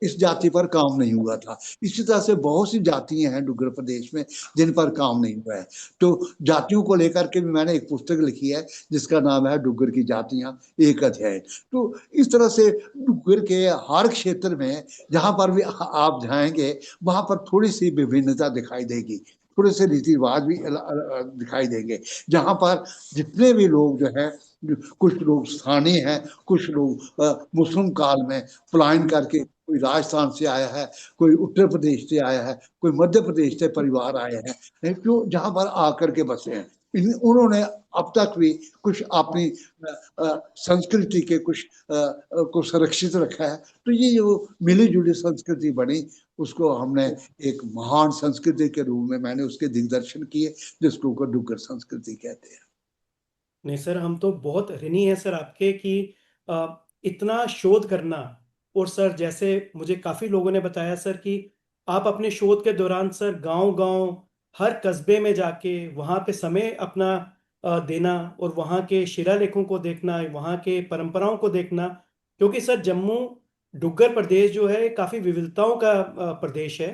इस जाति पर काम नहीं हुआ था। इसी तरह से बहुत सी जातियां हैं डुग्गर प्रदेश में जिन पर काम नहीं हुआ है। तो जातियों को लेकर के भी मैंने एक पुस्तक लिखी है जिसका नाम है डुग्गर की जातियां, एक अध्याय। तो इस तरह से डुग्गर के हर क्षेत्र में जहां पर भी आप जाएंगे वहां पर थोड़ी सी विभिन्नता दिखाई देगी, थोड़े से रीति रिवाज भी दिखाई देंगे। जहां पर जितने भी लोग जो है, कुछ लोग स्थानीय हैं, कुछ लोग मुस्लिम काल में पलायन करके, कोई राजस्थान से आया है, कोई उत्तर प्रदेश से आया है, कोई मध्य प्रदेश से परिवार आए हैं, जो जहां पर आकर के बसे हैं। उन्होंने अब तक भी कुछ अपनी संस्कृति के कुछ को सुरक्षित रखा है। तो ये जो मिली जुली संस्कृति बनी, उसको हमने एक महान संस्कृति के रूप में मैंने उसके दिग्दर्शन किए, जिसको डुग्गर संस्कृति कहते हैं। नहीं सर, हम तो बहुत ऋणी हैं सर आपके कि इतना शोध करना। और सर जैसे मुझे काफी लोगों ने बताया सर कि आप अपने शोध के दौरान सर गांव गांव, हर कस्बे में जाके वहां पे समय अपना देना और वहां के शिलालेखों को देखना, वहां के परंपराओं को देखना। क्योंकि सर जम्मू डुग्गर प्रदेश जो है काफी विविधताओं का प्रदेश है।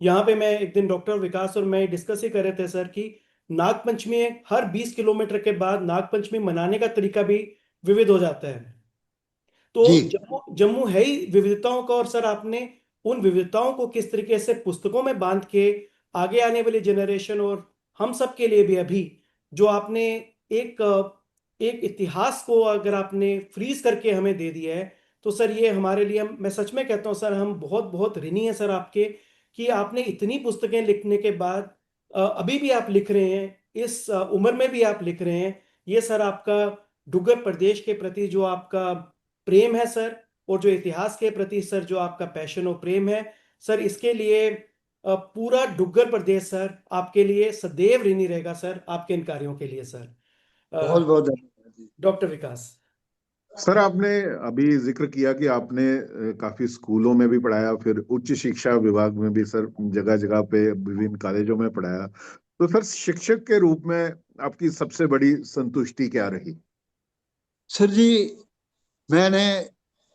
यहाँ पे मैं एक दिन डॉक्टर विकास और मैं डिस्कस ही कर रहे थे सर कि नागपंचमी हर 20 किलोमीटर के बाद नागपंचमी मनाने का तरीका भी विविध हो जाता है। तो जी जम्मू जम्मू है ही विविधताओं का, और सर आपने उन विविधताओं को किस तरीके से पुस्तकों में बांध के आगे आने वाली जनरेशन और हम सब के लिए भी अभी जो आपने एक एक इतिहास को अगर आपने फ्रीज करके हमें दे दिया है, तो सर ये हमारे लिए, मैं सच में कहता हूँ सर, हम बहुत बहुत ऋणी हैं सर आपके कि आपने इतनी पुस्तकें लिखने के बाद अभी भी आप लिख रहे हैं, इस उम्र में भी आप लिख रहे हैं। ये सर आपका डुग्गर प्रदेश के प्रति जो आपका प्रेम है सर, और जो इतिहास के प्रति सर जो आपका पैशन और प्रेम है सर, इसके लिए पूरा डुग्गर प्रदेश सर आपके लिए सदैव ऋणी रहेगा सर, आपके इन कार्यों के लिए सर। बहुत बहुत धन्यवाद जी। डॉक्टर विकास। सर, आपने अभी जिक्र किया कि आपने काफी स्कूलों में भी पढ़ाया, फिर उच्च शिक्षा विभाग में भी सर जगह जगह पे विभिन्न कॉलेजों में पढ़ाया। तो सर, शिक्षक के रूप में आपकी सबसे बड़ी संतुष्टि क्या रही? सर जी, मैंने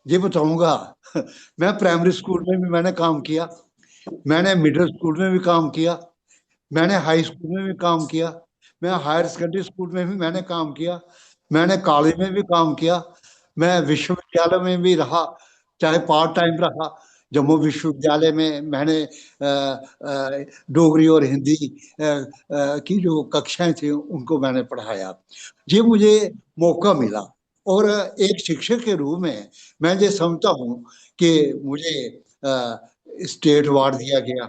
ये बताऊंगा मैं प्राइमरी स्कूल में भी मैंने काम किया, मैंने मिडिल स्कूल में भी काम किया, मैंने हाई स्कूल में भी काम किया, मैं हायर सेकेंडरी स्कूल में भी मैंने काम किया, मैंने कॉलेज में भी काम किया, मैं विश्वविद्यालय में भी रहा, चाहे पार्ट टाइम रहा। जम्मू विश्वविद्यालय में मैंने डोगरी और हिंदी की जो कक्षाएं थी उनको मैंने पढ़ाया। ये मुझे मौका मिला, और एक शिक्षक के रूप में मैं ये समझता हूँ कि मुझे स्टेट अवार्ड दिया गया,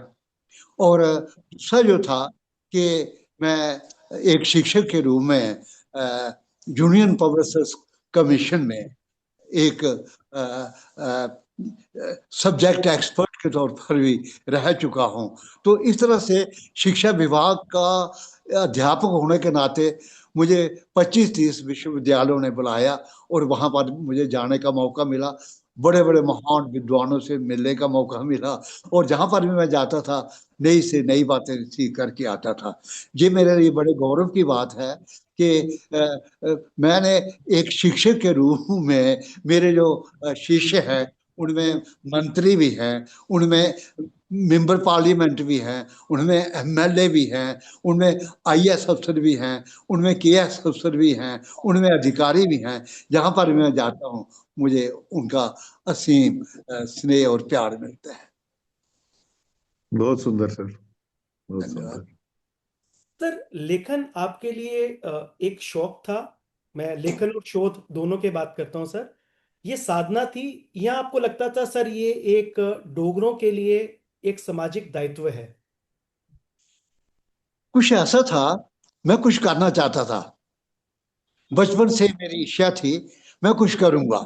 और दूसरा जो था कि मैं एक शिक्षक के रूप में यूनियन पब्लिक सर्विस कमीशन में एक सब्जेक्ट एक्सपर्ट के तौर पर भी रह चुका हूं। तो इस तरह से शिक्षा विभाग का अध्यापक होने के नाते मुझे 25-30 विश्वविद्यालयों ने बुलाया, और वहां पर मुझे जाने का मौका मिला, बड़े बड़े महान विद्वानों से मिलने का मौका मिला, और जहां पर भी मैं जाता था नई से नई बातें सीख करके आता था। ये मेरे लिए बड़े गौरव की बात है कि मैंने एक शिक्षक के रूप में, मेरे जो शिष्य हैं उनमें मंत्री भी हैं, उनमें मेंबर पार्लियामेंट भी हैं, उनमें एमएलए भी हैं, उनमें आईएएस अफसर भी हैं, उनमें केएएस अफसर भी हैं, उनमें अधिकारी भी हैं। जहां पर मैं जाता हूं मुझे उनका असीम स्नेह और प्यार मिलता है। बहुत सुंदर सर, बहुत धन्यवाद। सुंदर। सर लेखन आपके लिए एक शौक था, मैं लेखन और शोध दोनों के बात करता हूं सर, ये साधना थी या आपको लगता था सर ये एक डोगरों के लिए एक सामाजिक दायित्व है? कुछ ऐसा था, मैं कुछ करना चाहता था, बचपन से मेरी इच्छा थी मैं कुछ करूंगा।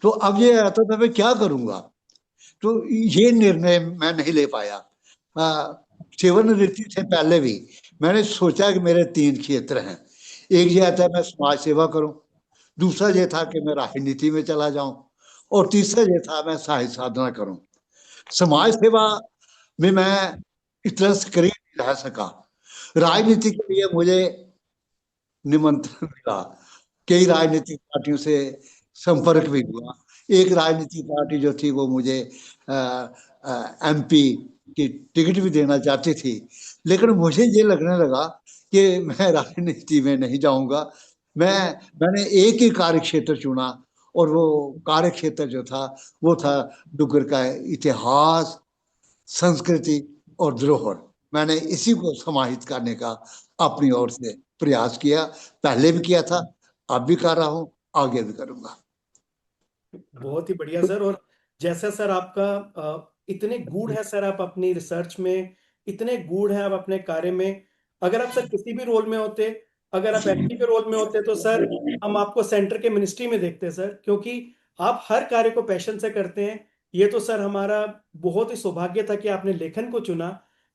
तो अब ये आता था मैं क्या करूंगा, तो ये निर्णय मैं नहीं ले पाया। सेवानिवृत्ति से पहले भी मैंने सोचा कि मेरे 3 क्षेत्र हैं। एक ये आता है मैं समाज सेवा करूं, दूसरा ये था कि मैं राजनीति में चला जाऊं, और तीसरा ये था मैं साहित्य साधना करूं। समाज सेवा में मैं इतना सक्रिय नहीं रह सका। राजनीति के लिए मुझे निमंत्रण मिला, कई राजनीतिक पार्टियों से संपर्क भी हुआ। एक राजनीतिक पार्टी जो थी वो मुझे एमपी की टिकट भी देना चाहती थी, लेकिन मुझे ये लगने लगा कि मैं राजनीति में नहीं जाऊंगा। मैंने एक ही कार्य क्षेत्र चुना, और वो कार्य क्षेत्र जो था वो था डुग्गर का इतिहास, संस्कृति और धरोहर। मैंने इसी को समाहित करने का अपनी ओर से प्रयास किया, पहले भी किया था, अब भी कर रहा हूं, आगे भी करूंगा। बहुत ही बढ़िया सर। और जैसा सर आपका इतने गूढ़ है सर, आप अपनी रिसर्च में इतने गूढ़ हैं आप अपने कार्य में। अगर आप सर किसी भी रोल में होते, अगर आप एमपी के रोल में होते, तो सर हम आपको सेंटर के मिनिस्ट्री में देखते हैं सर, क्योंकि आप हर कार्य को पैशन से करते हैं। ये तो सर हमारा बहुत ही सौभाग्य था कि आपने लेखन को चुना,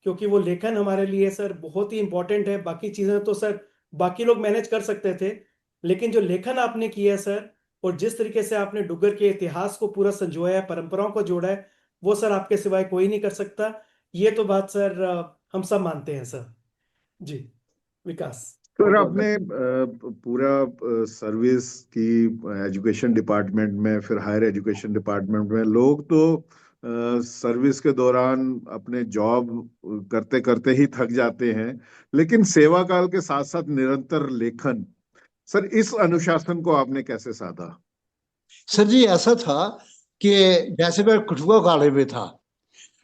क्योंकि वो लेखन हमारे लिए सर बहुत ही इंपॉर्टेंट है। बाकी चीजें तो सर बाकी लोग मैनेज कर सकते थे, लेकिन जो लेखन आपने किया है सर, और जिस तरीके से आपने डुग्गर के इतिहास को पूरा संजोया है, परंपराओं को जोड़ा है, वो सर आपके सिवाय कोई नहीं कर सकता। ये तो बात सर हम सब मानते हैं सर। जी विकास। सर आपने पूरा सर्विस की, एजुकेशन डिपार्टमेंट में, फिर हायर एजुकेशन डिपार्टमेंट में, लोग तो सर्विस के दौरान अपने जॉब करते करते ही थक जाते हैं, लेकिन सेवा काल के साथ साथ निरंतर लेखन, सर इस अनुशासन को आपने कैसे साधा? सर जी ऐसा था कि जैसे मैं कठुआ कॉलेज में था,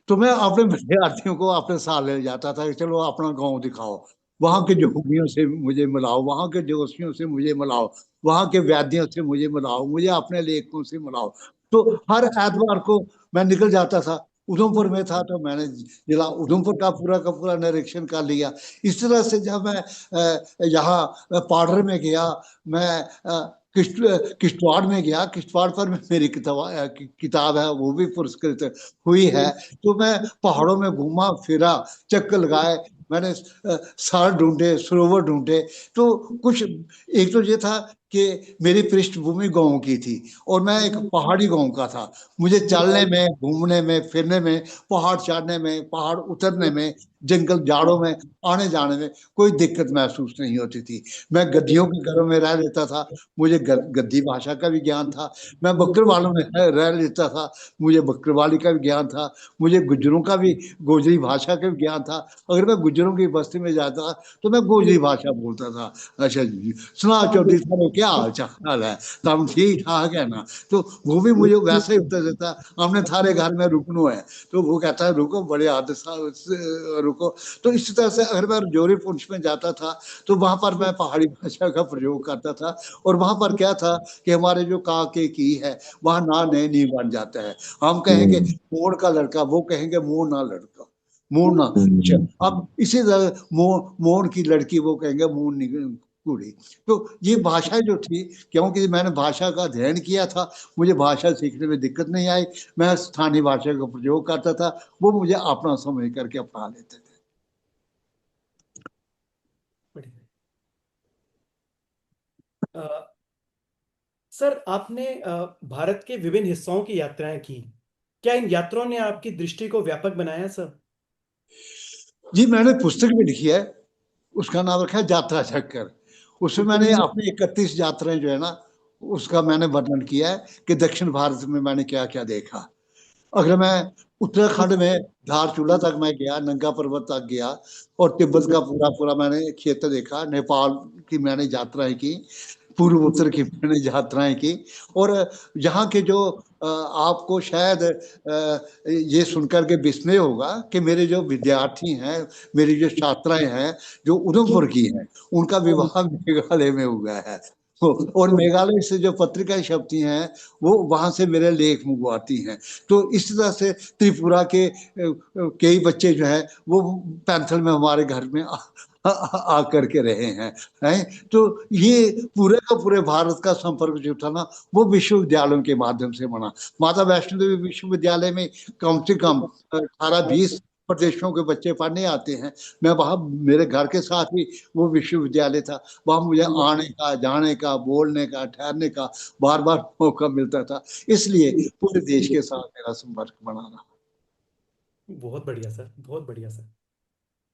तो मैं अपने विद्यार्थियों को अपने साथ ले जाता था कि चलो अपना गांव दिखाओ, वहां के जोगियों से मुझे मिलाओ, वहां के जोशियों से मुझे मिलाओ, वहां के वैद्यों से मुझे मिलाओ, मुझे अपने लेखकों से मिलाओ। तो हर एतवार को मैं निकल जाता था। उधमपुर में था तो मैंने जिला उधमपुर का पूरा निरीक्षण कर लिया। इस तरह से जब मैं यहाँ पाडर में गया, मैं किश्तवाड़ में गया, किश्तवाड़ पर मेरी किताब है, वो भी पुरस्कृत हुई है। तो मैं पहाड़ों में घूमा फिरा, चक्कर लगाए, मैंने सार ढूंढे, सरोवर ढूंढे। तो कुछ एक तो ये था कि मेरी पृष्ठभूमि गांव की थी और मैं एक पहाड़ी गांव का था। मुझे चलने में, घूमने में, फिरने में, पहाड़ चढ़ने में, पहाड़ उतरने में, जंगल जाड़ों में आने जाने में कोई दिक्कत महसूस नहीं होती थी। मैं गद्दियों के घरों में रह लेता था, मुझे गद्दी भाषा का भी ज्ञान था। मैं बकरवालों में रह लेता था, मुझे बकरवाली का भी ज्ञान था। मुझे गुज्जरों का भी, गोजरी भाषा का भी ज्ञान था। अगर मैं गुज्जरों की बस्ती में जाता तो मैं गोजरी भाषा बोलता था। अच्छा जी, सुना चौधरी साहब क्या हाल चाल है, तुम ठीक ठाक है ना? तो वो भी मुझे वैसे ही उत्तर देता, हमने थारे घर में रुकनो है। तो वो कहता है रुको, बड़े आदर से रुको। तो इस तरह से अगर मैं रजौरी पुंछ में जाता था तो वहां पर मैं पहाड़ी भाषा का प्रयोग करता था। और वहां पर क्या था कि हमारे जो का के की है, वहां ना ने नहीं बन जाता है। हम कहेंगे मोड़ का लड़का, वो कहेंगे मोड़ ना लड़का, मोड़ ना। अच्छा, अब इसी तरह मोड़ की लड़की, वो कहेंगे मोड़ कुड़ी। तो ये भाषा जो थी, क्योंकि मैंने भाषा का अध्ययन किया था, मुझे भाषा सीखने में दिक्कत नहीं आई। मैं स्थानीय भाषा का प्रयोग करता था, वो मुझे अपना समझ करके अपना लेते थे। बढ़िया। अ, सर आपने भारत के विभिन्न हिस्सों की यात्राएं की। क्या इन यात्राओं ने आपकी दृष्टि को व्यापक बनाया सर? जी मैंने पुस्तक भी लिखी है, उसका नाम रखा है यात्रा चक्कर। उसमें मैंने अपनी 31 यात्राएं जो है ना, उसका मैंने वर्णन किया है कि दक्षिण भारत में मैंने क्या क्या देखा। अगर मैं उत्तराखंड में धारचूला तक मैं गया, नंगा पर्वत तक गया, और तिब्बत का पूरा पूरा मैंने क्षेत्र देखा, नेपाल की मैंने यात्राएं की, पूर्व उत्तर की मैंने यात्राएं की। और यहाँ के जो आपको शायद ये सुनकर के विस्मय होगा कि मेरे जो विद्यार्थी हैं, मेरी जो छात्राएं हैं जो उधमपुर की हैं, उनका विवाह मेघालय में हुआ है। और मेघालय से जो पत्रिकाएं छपती हैं वो वहां से मेरे लेख मंगवाती हैं। तो इस तरह से त्रिपुरा के कई बच्चे जो है वो पैंथल में हमारे घर में आकर के रहे हैं। तो ये पूरे का पूरे भारत का संपर्क जो था ना, वो विश्वविद्यालयों के माध्यम से बना। माता वैष्णो देवी विश्वविद्यालय में कम से कम 18-20 प्रदेशों के बच्चे पढ़ने आते हैं। मैं वहां, मेरे घर के साथ ही वो विश्वविद्यालय था, वहां मुझे आने का, जाने का, बोलने का, ठहरने का बार बार मौका मिलता था। इसलिए पूरे देश के साथ मेरा संपर्क बना रहा। बहुत बढ़िया सर, बहुत बढ़िया सर।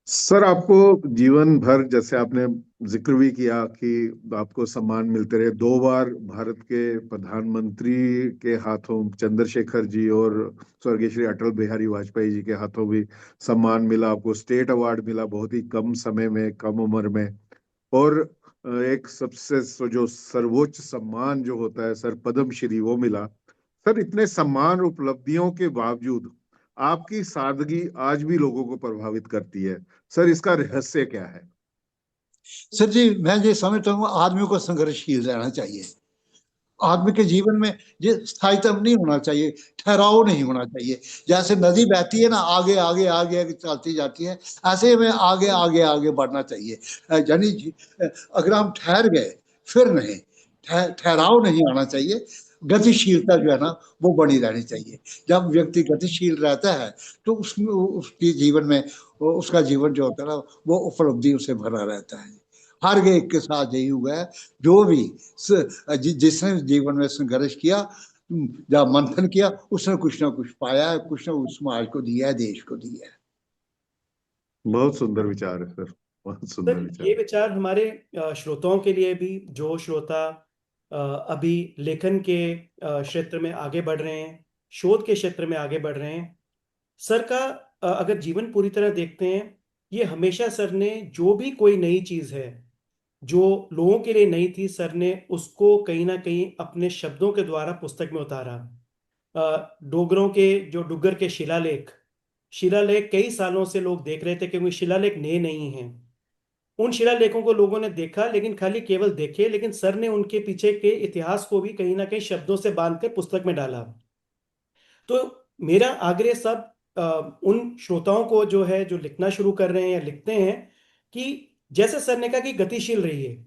सर आपको जीवन भर, जैसे आपने जिक्र भी किया कि आपको सम्मान मिलते रहे, 2 बार भारत के प्रधानमंत्री के हाथों चंद्रशेखर जी और स्वर्गीय श्री अटल बिहारी वाजपेयी जी के हाथों भी सम्मान मिला, आपको स्टेट अवार्ड मिला बहुत ही कम समय में, कम उम्र में। और एक सबसे जो सर्वोच्च सम्मान जो होता है सर, पद्म श्री, वो मिला। सर इतने सम्मान उपलब्धियों के बावजूद आपकी सादगी आज भी लोगों को प्रभावित करती है। सर इसका रहस्य क्या है? सर जी मैं ये समझता हूँ आदमी को संघर्षशील रहना चाहिए। आदमी के जीवन में ये स्थायित्व नहीं होना चाहिए, ठहराव नहीं होना चाहिए। जैसे नदी बहती है ना, आगे आगे आगे आगे चलती जाती है, ऐसे में आगे आगे आगे बढ़ना चाहिए। यानी अगर हम ठहर गए फिर नहीं, ठहराव नहीं आना चाहिए। गतिशीलता जो है ना वो बनी रहनी चाहिए। जब व्यक्ति गतिशील रहता है तो उसमें उसके जीवन में, उसका जीवन जो होता है ना वो उपलब्धियों से भरा रहता है। हर एक के साथ यही हुआ है। जो भी जिसने जीवन में संघर्ष किया, जब मंथन किया, उसने कुछ ना कुछ पाया है, कुछ ना कुछ समाज को दिया है, देश को दिया है। बहुत सुंदर विचार है सर। बहुत सुंदर सर, विचार। ये विचार हमारे श्रोताओं के लिए भी, जो श्रोता अभी लेखन के क्षेत्र में आगे बढ़ रहे हैं, शोध के क्षेत्र में आगे बढ़ रहे हैं। सर का अगर जीवन पूरी तरह देखते हैं, ये हमेशा सर ने जो भी कोई नई चीज है जो लोगों के लिए नई थी, सर ने उसको कहीं ना कहीं अपने शब्दों के द्वारा पुस्तक में उतारा। डोगरों के जो डुग्गर के शिलालेख शिलालेख कई सालों से लोग देख रहे थे, क्योंकि शिलालेख नए नहीं हैं। उन शिलालेखों को लोगों ने देखा, लेकिन खाली केवल देखे, लेकिन सर ने उनके पीछे के इतिहास को भी कहीं ना कहीं शब्दों से बांधकर पुस्तक में डाला। तो मेरा आग्रह सब उन श्रोताओं को जो है, जो लिखना शुरू कर रहे हैं या लिखते हैं, कि जैसे सर ने कहा कि गतिशील रहिए।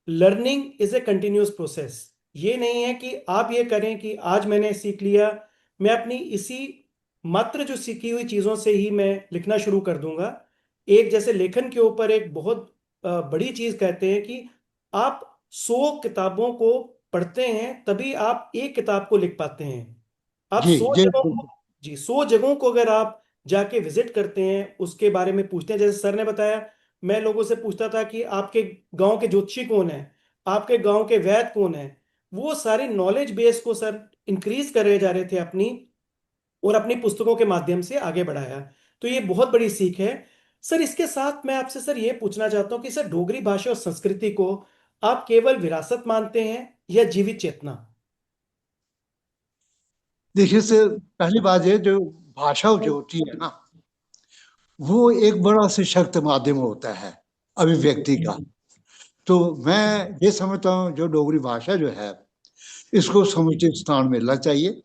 Learning is a continuous process. ये नहीं है कि आप ये करें कि आज मैंने सीख लिया, मैं अपनी इसी मात्र जो सीखी हुई चीजों से ही मैं लिखना शुरू कर दूंगा। एक जैसे लेखन के ऊपर एक बहुत बड़ी चीज कहते हैं कि आप 100 किताबों को पढ़ते हैं, तभी आप एक किताब को लिख पाते हैं। आप जी 100 जी जगहों को, जी 100 जगहों को अगर आप जाके विजिट करते हैं, उसके बारे में पूछते हैं, जैसे सर ने बताया, मैं लोगों से पूछता था कि आपके गांव के ज्योतिषी कौन है, आपके गांव के वैद्य कौन है। वो सारी नॉलेज बेस को सर इंक्रीज करे जा रहे थे अपनी, और अपनी पुस्तकों के माध्यम से आगे बढ़ाया। तो ये बहुत बड़ी सीख है। सर, इसके साथ मैं आपसे सर ये पूछना चाहता हूँ कि सर, डोगरी भाषा और संस्कृति को आप केवल विरासत मानते हैं या जीवित चेतना? देखिए सर, पहली बात ये, जो भाषा जो होती है ना, वो एक बड़ा सशक्त माध्यम होता है अभिव्यक्ति का। तो मैं ये समझता हूँ जो डोगरी भाषा जो है, इसको समुचित स्थान मिलना चाहिए,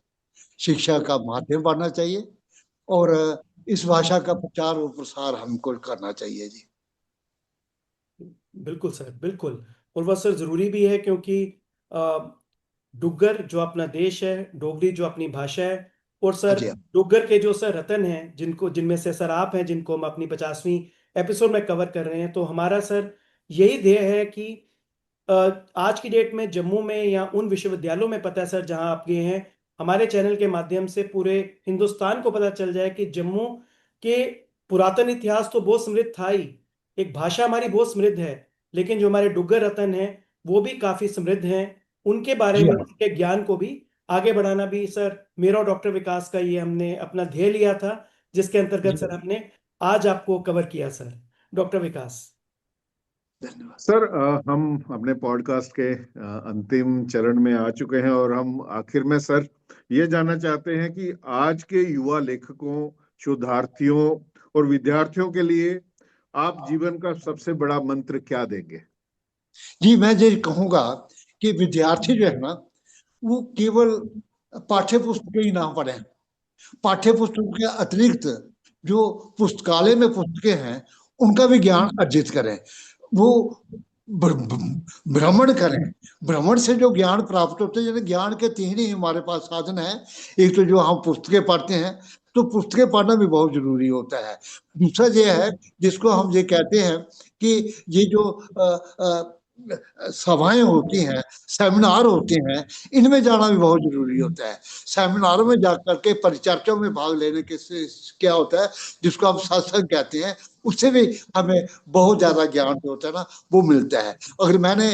शिक्षा का माध्यम बनना चाहिए, और इस भाषा का प्रचार और प्रसार हमको करना चाहिए जी। बिल्कुल सर, बिल्कुल। और वह सर जरूरी भी है, क्योंकि अ, डुग्गर जो अपना देश है, डोगरी जो अपनी भाषा है, और हाँ सर जी। डुग्गर के जो सर रतन हैं, जिनको जिनमें से सर आप हैं, जिनको हम अपनी 50वीं एपिसोड में कवर कर रहे हैं, तो हमारा सर यही ध्येय है कि अ, आज की डेट में जम्मू में या उन विश्वविद्यालयों में, पता है सर जहां आप गए हैं, हमारे चैनल के माध्यम से पूरे हिंदुस्तान को पता चल जाए कि जम्मू के पुरातन इतिहास तो बहुत समृद्ध था ही, एक भाषा हमारी बहुत समृद्ध है, लेकिन जो हमारे डुग्गर रतन हैं वो भी काफी समृद्ध हैं। उनके बारे जी में, हाँ। उनके ज्ञान को भी आगे बढ़ाना भी सर, मेरा और डॉक्टर विकास का ये हमने अपना ध्येय लिया था, जिसके अंतर्गत जी, सर हमने आज आपको कवर किया सर। डॉक्टर विकास। धन्यवाद। सर, हम अपने पॉडकास्ट के अंतिम चरण में आ चुके हैं, और हम आखिर में सर ये जानना चाहते हैं कि आज के युवा लेखकों, शोधार्थियों और विद्यार्थियों के लिए आप जीवन का सबसे बड़ा मंत्र क्या देंगे? जी, मैं ये कहूँगा कि विद्यार्थी जो है ना, वो केवल पाठ्य पुस्तकें ही ना पढ़ें। पाठ्य पुस्तकों के अतिरिक्त जो पुस्तकालय में पुस्तकें हैं, उनका भी ज्ञान अर्जित करें। वो भ्रमण करें। भ्रमण से जो ज्ञान प्राप्त होते हैं, यानी ज्ञान के 3 ही हमारे पास साधन हैं। एक तो जो हम पुस्तकें पढ़ते हैं, तो पुस्तकें पढ़ना भी बहुत जरूरी होता है। दूसरा ये है, जिसको हम ये कहते हैं कि ये जो सभाएं होती हैं, सेमिनार होते हैं, इनमें जाना भी बहुत जरूरी होता है। सेमिनारों में जाकर के परिचर्चाओं में भाग लेने के से क्या होता है, जिसको हम सत्संग कहते हैं, उससे भी हमें बहुत ज्यादा ज्ञान जो होता है ना, वो मिलता है। अगर मैंने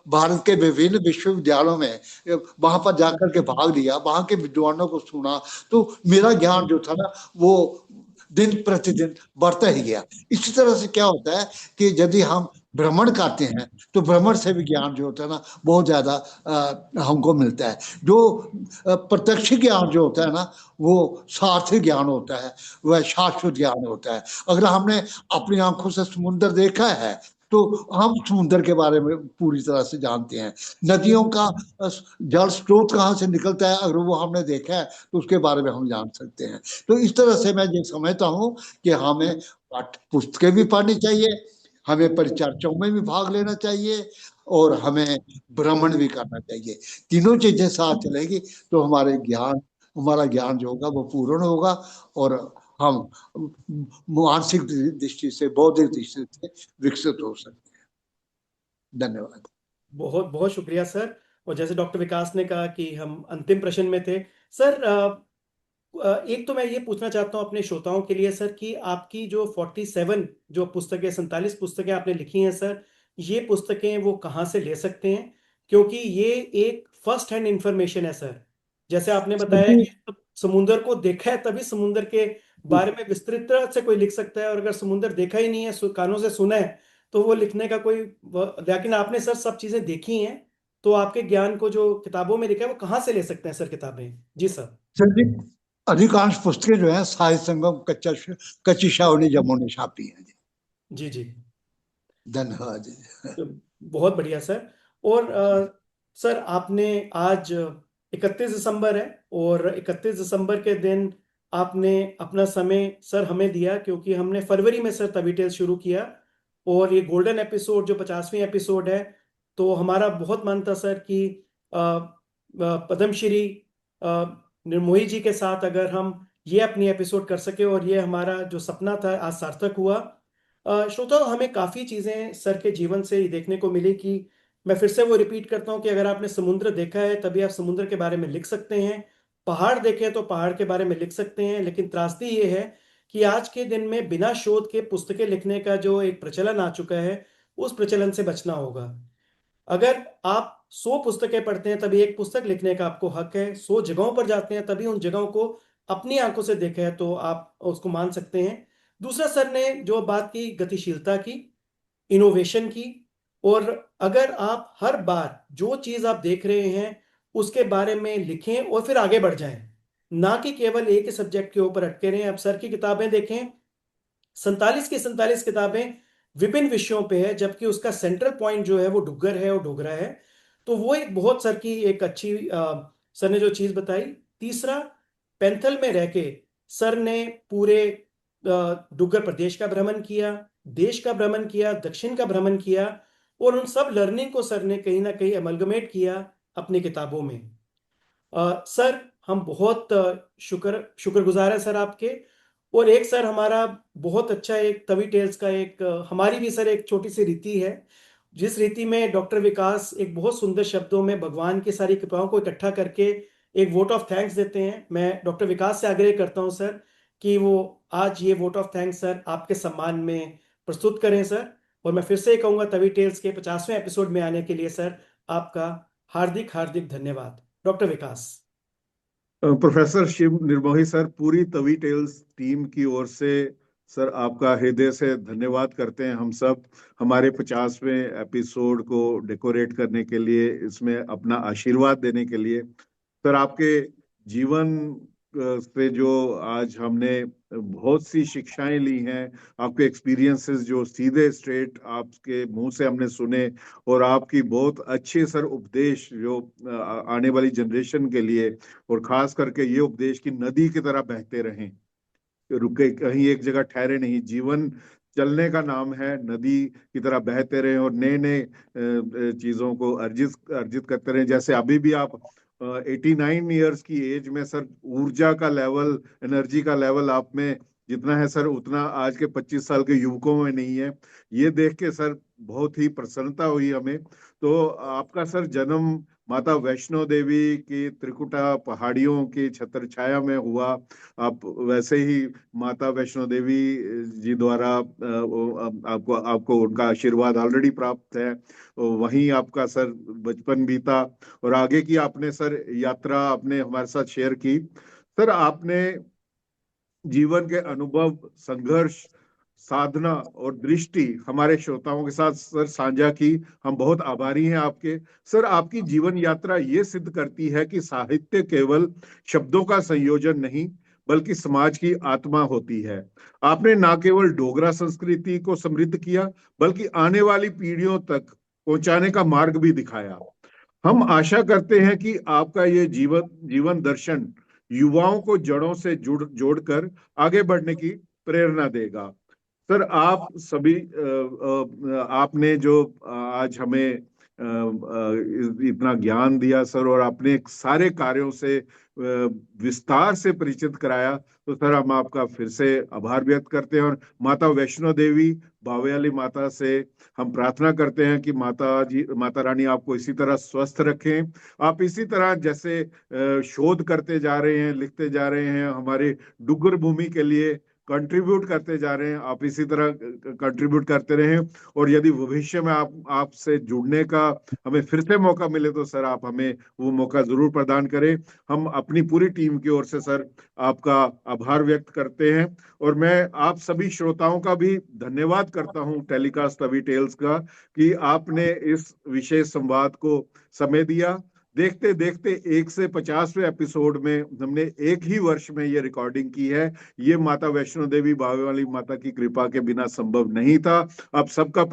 भारत के विभिन्न विश्वविद्यालयों में वहां पर जाकर के भाग लिया, वहां के विद्वानों को सुना, तो मेरा ज्ञान जो था ना, वो दिन प्रतिदिन बढ़ता ही गया। इसी तरह से क्या होता है कि यदि हम भ्रमण करते हैं, तो भ्रमण से भी ज्ञान जो होता है ना, बहुत ज्यादा हमको मिलता है। जो प्रत्यक्ष ज्ञान जो होता है ना, वो सार्थक ज्ञान होता है, वह शाश्वत ज्ञान होता है। अगर हमने अपनी आंखों से समुद्र देखा है, तो हम समुद्र के बारे में पूरी तरह से जानते हैं। नदियों का जल स्रोत कहाँ से निकलता है, अगर वो हमने देखा है, तो उसके बारे में हम जान सकते हैं। तो इस तरह से मैं ये समझता हूँ कि हमें पुस्तकें भी पढ़नी चाहिए, हमें परिचर्चाओं में भी भाग लेना चाहिए, और हमें भ्रमण भी करना चाहिए। तीनों चीजें साथ चलेगी तो हमारा ज्ञान जो होगा वो पूर्ण होगा, और हम मानसिक दृष्टि से, बौद्धिक दृष्टि से विकसित हो सकते हैं। धन्यवाद। बहुत बहुत शुक्रिया सर। और जैसे डॉक्टर विकास ने कहा कि हम अंतिम प्रश्न में थे सर, एक तो मैं ये पूछना चाहता हूँ अपने श्रोताओं के लिए सर कि आपकी जो 47 जो पुस्तकें 47 पुस्तकें आपने लिखी हैं सर, ये पुस्तकें वो कहाँ से ले सकते हैं? क्योंकि ये एक फर्स्ट हैंड इंफॉर्मेशन है सर। जैसे आपने बताया जी, कि समुंदर को देखा है तभी समुंदर के बारे में विस्तृत तरह से कोई लिख सकता है, और अगर समुंदर देखा ही नहीं है, कानों से सुना है, तो वो लिखने का कोई लेकिन आपने सर सब चीजें देखी हैं, तो आपके ज्ञान को जो किताबों में लिखा है वो कहाँ से ले सकते हैं सर किताबें? जी सर। सर जी, अधिकांश पुस्तकें जो है साहित्य संगम कच्ची शाह ने जम्मू ने छापी है जी। जी जी। धन्यवाद जी। तो बहुत बढ़िया सर। और सर आपने आज 31 दिसंबर है, और 31 दिसंबर के दिन आपने अपना समय सर हमें दिया, क्योंकि हमने फरवरी में सर तवी टेल्स शुरू किया, और ये गोल्डन एपिसोड जो 50वीं एपिसोड है, तो हमारा बहुत मन था सर कि पद्मश्री निर्मोही जी के साथ अगर हम ये अपनी एपिसोड कर सके, और ये हमारा जो सपना था आज सार्थक हुआ। श्रोताओ, हमें काफ़ी चीज़ें सर के जीवन से देखने को मिली कि मैं फिर से वो रिपीट करता हूँ कि अगर आपने समुद्र देखा है तभी आप समुद्र के बारे में लिख सकते हैं, पहाड़ देखे हैं तो पहाड़ के बारे में लिख सकते हैं, लेकिन त्रासदी ये है कि आज के दिन में बिना शोध के पुस्तकें लिखने का जो एक प्रचलन आ चुका है, उस प्रचलन से बचना होगा। अगर आप 100 पुस्तकें पढ़ते हैं तभी एक पुस्तक लिखने का आपको हक है, 100 जगहों पर जाते हैं तभी उन जगहों को अपनी आंखों से देखा है तो आप उसको मान सकते हैं। दूसरा, सर ने जो बात की गतिशीलता की, इनोवेशन की, और अगर आप हर बार जो चीज आप देख रहे हैं उसके बारे में लिखें और फिर आगे बढ़ जाएं, ना कि केवल एक ही सब्जेक्ट के ऊपर अटके रहें। अब सर की किताबें देखें, 47 की 47 किताबें विभिन्न विषयों पे है, जबकि उसका सेंट्रल पॉइंट जो है वो डुग्गर है और डोगरा है। तो वो एक बहुत सर की एक अच्छी सर ने जो चीज बताई। तीसरा, पैंथल में रह के सर ने पूरे डुग्गर प्रदेश का भ्रमण किया, देश का भ्रमण किया, दक्षिण का भ्रमण किया, और उन सब लर्निंग को सर ने कहीं ना कहीं अमलगमेट किया अपनी किताबों में। सर हम बहुत शुक्रगुजार हैं सर आपके। और एक सर हमारा बहुत अच्छा एक तवी टेल्स का एक हमारी भी सर एक छोटी सी रीति है, जिस रीति में डॉक्टर विकास एक बहुत सुंदर शब्दों में भगवान की सारी कृपाओं को इकट्ठा करके एक वोट ऑफ थैंक्स देते हैं। मैं डॉक्टर विकास से आग्रह करता हूं सर कि वो आज ये वोट ऑफ थैंक्स सर आपके सम्मान में प्रस्तुत करें सर। और मैं फिर से कहूंगा तवी टेल्स के 50वें एपिसोड में आने के लिए सर आपका हार्दिक हार्दिक धन्यवाद, डॉक्टर विकास। प्रोफेसर शिव निर्मोही सर, पूरी तवी टेल्स टीम की ओर से सर आपका हृदय से धन्यवाद करते हैं हम सब, हमारे 50वें एपिसोड को डेकोरेट करने के लिए, इसमें अपना आशीर्वाद देने के लिए। सर आपके जीवन से जो आज हमने बहुत सी शिक्षाएं ली हैं, आपके एक्सपीरियंसेस जो सीधे स्ट्रेट आपके मुंह से हमने सुने, और आपकी बहुत अच्छे सर उपदेश जो आने वाली जनरेशन के लिए, और खास करके ये उपदेश की नदी की तरह बहते रहें, रुके कहीं एक जगह ठहरे नहीं। जीवन चलने का नाम है, नदी की तरह बहते रहें और नए नए चीजों को अर्जित अर्जित करते रहें। जैसे अभी भी आप 89 ईयर्स की एज में सर, ऊर्जा का लेवल, एनर्जी का लेवल आप में जितना है सर, उतना आज के 25 साल के युवकों में नहीं है। ये देख के सर बहुत ही प्रसन्नता हुई हमें। तो आपका सर जन्म माता वैष्णो देवी की त्रिकुटा पहाड़ियों की छत्र छाया में हुआ। आप वैसे ही माता वैष्णो देवी जी द्वारा आपको आपको उनका आशीर्वाद ऑलरेडी प्राप्त है। वहीं आपका सर बचपन बीता, और आगे की आपने सर यात्रा आपने हमारे साथ शेयर की। सर आपने जीवन के अनुभव, संघर्ष, साधना और दृष्टि हमारे श्रोताओं के साथ सर साझा की। हम बहुत आभारी हैं आपके। सर आपकी जीवन यात्रा ये सिद्ध करती है कि साहित्य केवल शब्दों का संयोजन नहीं, बल्कि समाज की आत्मा होती है। आपने न केवल डोगरा संस्कृति को समृद्ध किया, बल्कि आने वाली पीढ़ियों तक पहुंचाने का मार्ग भी दिखाया। हम आशा करते हैं कि आपका ये जीवन दर्शन युवाओं को जड़ों से जोड़कर आगे बढ़ने की प्रेरणा देगा। सर आप सभी आपने जो आज हमें इतना ज्ञान दिया सर, और अपने सारे कार्यों से विस्तार से परिचित कराया। तो सर हम आपका फिर से आभार व्यक्त करते हैं, और माता वैष्णो देवी बावे वाली माता से हम प्रार्थना करते हैं कि माता रानी आपको इसी तरह स्वस्थ रखें। आप इसी तरह जैसे शोध करते जा रहे हैं, लिखते जा रहे हैं, हमारे डुग्गर भूमि के लिए कंट्रीब्यूट करते जा रहे हैं, आप इसी तरह कंट्रीब्यूट करते रहें। और यदि भविष्य में आपसे जुड़ने का हमें फिर से मौका मिले तो सर आप हमें वो मौका जरूर प्रदान करें। हम अपनी पूरी टीम की ओर से सर आपका आभार व्यक्त करते हैं, और मैं आप सभी श्रोताओं का भी धन्यवाद करता हूं टेलीकास्ट तवी टेल्स का, कि आपने इस विशेष संवाद को समय दिया। देखते देखते 1 से 50वें एपिसोड में हमने एक ही वर्ष में ये रिकॉर्डिंग की है। ये माता वैष्णो देवी बावे वाली माता की कृपा के बिना संभव नहीं था। अब सबका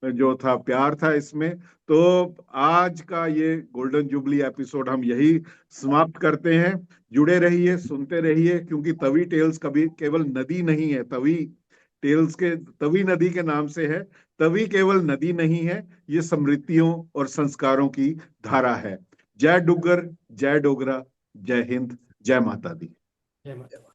जो था प्यार था इसमें। तो आज का ये गोल्डन जुबली एपिसोड हम यही समाप्त करते हैं। जुड़े रहिए, सुनते रहिए, क्योंकि तवी टेल्स कभी केवल नदी नहीं है। तवी नदी के नाम से है। तवी केवल नदी नहीं है, ये समृद्धियों और संस्कारों की धारा है। जय डुग्गर, जय डोगरा, जय हिंद, जय माता दी। जय माता।